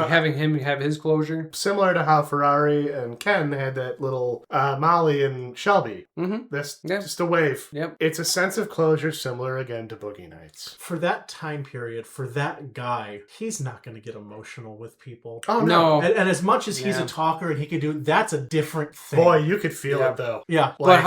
having him have his closure. Similar to how Ferrari and Ken had that little Molly and Shelby. Mm-hmm. That's just a wave. Yep. It's a sense of closure similar again to Boogie Nights. For that time period, for that guy, he's not going to get emotional with people. Oh, no. And as much as he's a talker and he could do, that's a different thing. Boy, you could feel it though. Yeah. But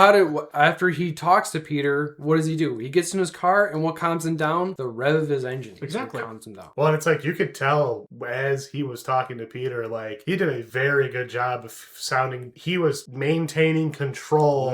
after he talks to Peter, what does he do? He gets in his car, and what calms him down? The rev of his engine. Exactly. Calms him down. Well, and it's like you could tell as he was talking to Peter, like he did a very good job of sounding. He was maintaining control,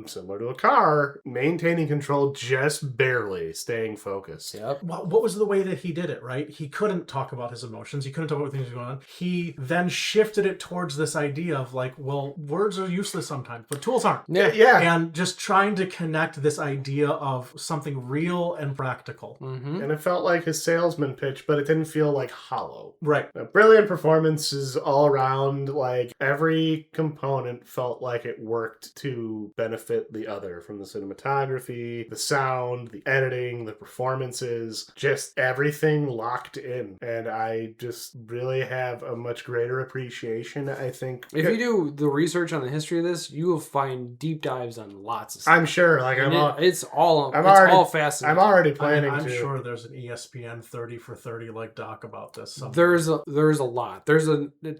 similar to a car, maintaining control, just barely staying focused. Yep. Well, what was the way that he did it? Right? He couldn't talk about his emotions. He couldn't talk about things going on. He then shifted it towards this idea of like, well, words are useless sometimes, but tools aren't. Yeah. And just trying to connect this idea of something real and practical. Mm-hmm. And it felt like his salesman pitch, but it didn't feel like hollow. Right. Brilliant performances all around. Like every component felt like it worked to benefit the other, from the cinematography, the sound, the editing, the performances, just everything locked in. And I just really have a much greater appreciation, I think. If you do the research on the history of this, you will find deep dives on lots of stuff. I'm sure. Like it's all fascinating. I'm already planning I'm to. sure there's an ESPN 30 for 30 like doc about this. Somewhere. There's a lot.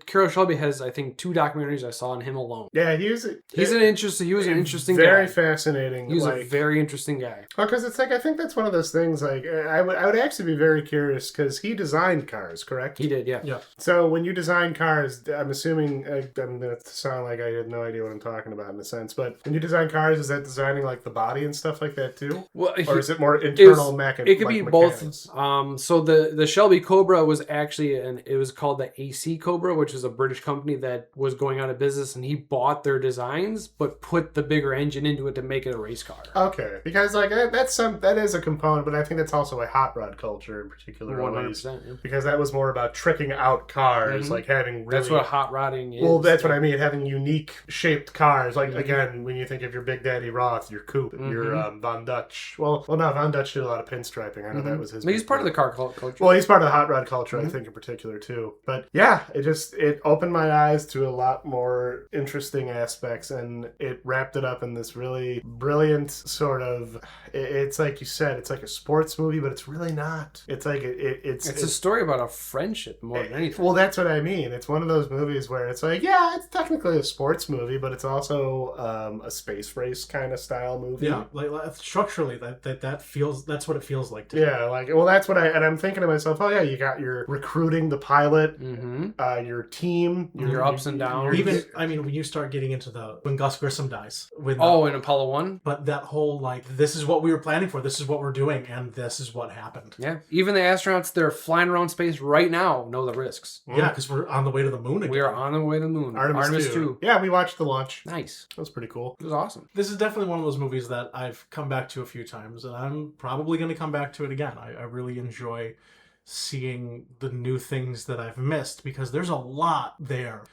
Carroll Shelby has, I think, 2 documentaries I saw on him alone. Yeah, he was an interesting guy. Very fascinating. He was a very interesting guy. Well, because it's like, I think that's one of those things, like, I would actually be very curious, because he designed cars, correct? He did, yeah. Yeah. So when you design cars, I'm assuming I'm going to sound like I had no idea what I'm talking about in a sense, but when you design cars, is that designing like the body and stuff like that too? Well, Or is it more internal it could be mechanics? both. So the Shelby Cobra was actually it was called the AC Cobra, which is a British company that was going out of business, and he bought their designs but put the bigger engine into it to make it a race car. Okay, because like that is a component, but I think that's also a hot rod culture in particular. 100%. Yeah. Because that was more about tricking out cars, like having really... That's what hot rodding is. Well, that's what I mean, having unique shaped cars. Like, again, when you think of your Big Daddy Roth, your Coupe, your Von Dutch. Well, no, Von Dutch did a lot of pinstriping. I know that was his... He's part of the car culture. Well, he's part of the hot rod culture, I think, in particular, too. But, yeah, it opened my eyes to a lot more interesting aspects, and it wrapped it up in this really brilliant sort of... It's like you said, it's like a sports movie, but it's really not. It's like... It's a story about a friendship more than anything. Well, that's what I mean. It's one of those movies where it's like, yeah, it's technically a sports movie, but it's also a space race kind of style movie. Yeah, like structurally, that feels, that's what it feels like to me. Yeah, like, well, that's what I'm thinking to myself, oh yeah, you got your recruiting the pilot, your team, your ups and downs. Even, I mean, when you start getting into when Gus Grissom dies. In Apollo 1? But that whole, like, this is what we were planning for, this is what we're doing, and this is what happened. Yeah, even the astronauts that are flying around space right now know the risks. Yeah, because we're on the way to the moon again. We are on the way to the moon. Artemis 2. Yeah, we watched the launch. Nice. That was pretty cool. It was awesome. This is definitely one of those movies that I've come back to a few times, and I'm probably going to come back to it again. I really enjoy seeing the new things that I've missed, because there's a lot there.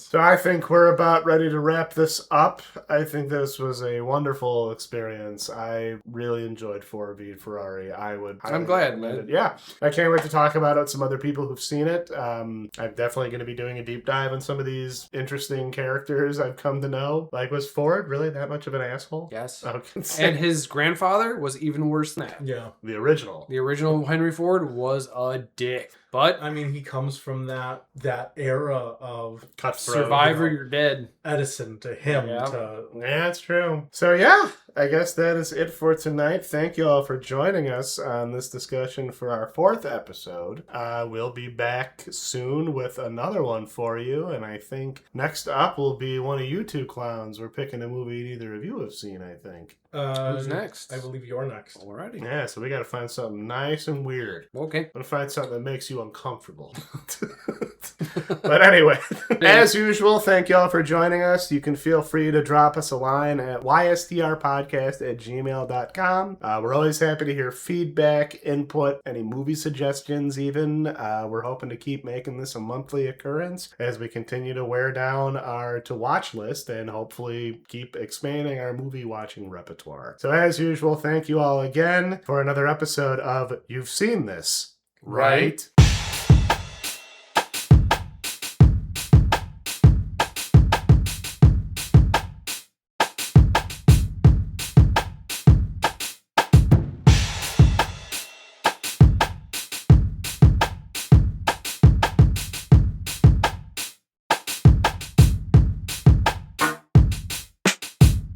So I think we're about ready to wrap this up. I think this was a wonderful experience. I really enjoyed fordvferrari. I'm glad, man. Yeah. I can't wait to talk about it with some other people who've seen it. I'm definitely going to be doing a deep dive on some of these interesting characters I've come to know. Like, was Ford really that much of an asshole? Yes. Okay. And his grandfather was even worse than that. Yeah. The original. The original Henry Ford was a dick. But I mean, he comes from that era of Cutthroat. Survivor, you're dead. Edison to him Yeah. to... Yeah, it's true. So yeah, I guess that is it for tonight. Thank you all for joining us on this discussion for our 4th episode. We'll be back soon with another one for you, and I think next up will be one of you two clowns. We're picking a movie neither of you have seen, I think. Who's next? I believe you're next. Alrighty. Yeah, so we got to find something nice and weird. Okay. I'm going to find something that makes you uncomfortable. But anyway, as usual, thank you all for joining us. You can feel free to drop us a line at ystrpodcast@gmail.com. We're always happy to hear feedback, input, any movie suggestions even. We're hoping to keep making this a monthly occurrence as we continue to wear down our to-watch list and hopefully keep expanding our movie watching repertoire. So as usual, thank you all again for another episode of You've Seen This, right?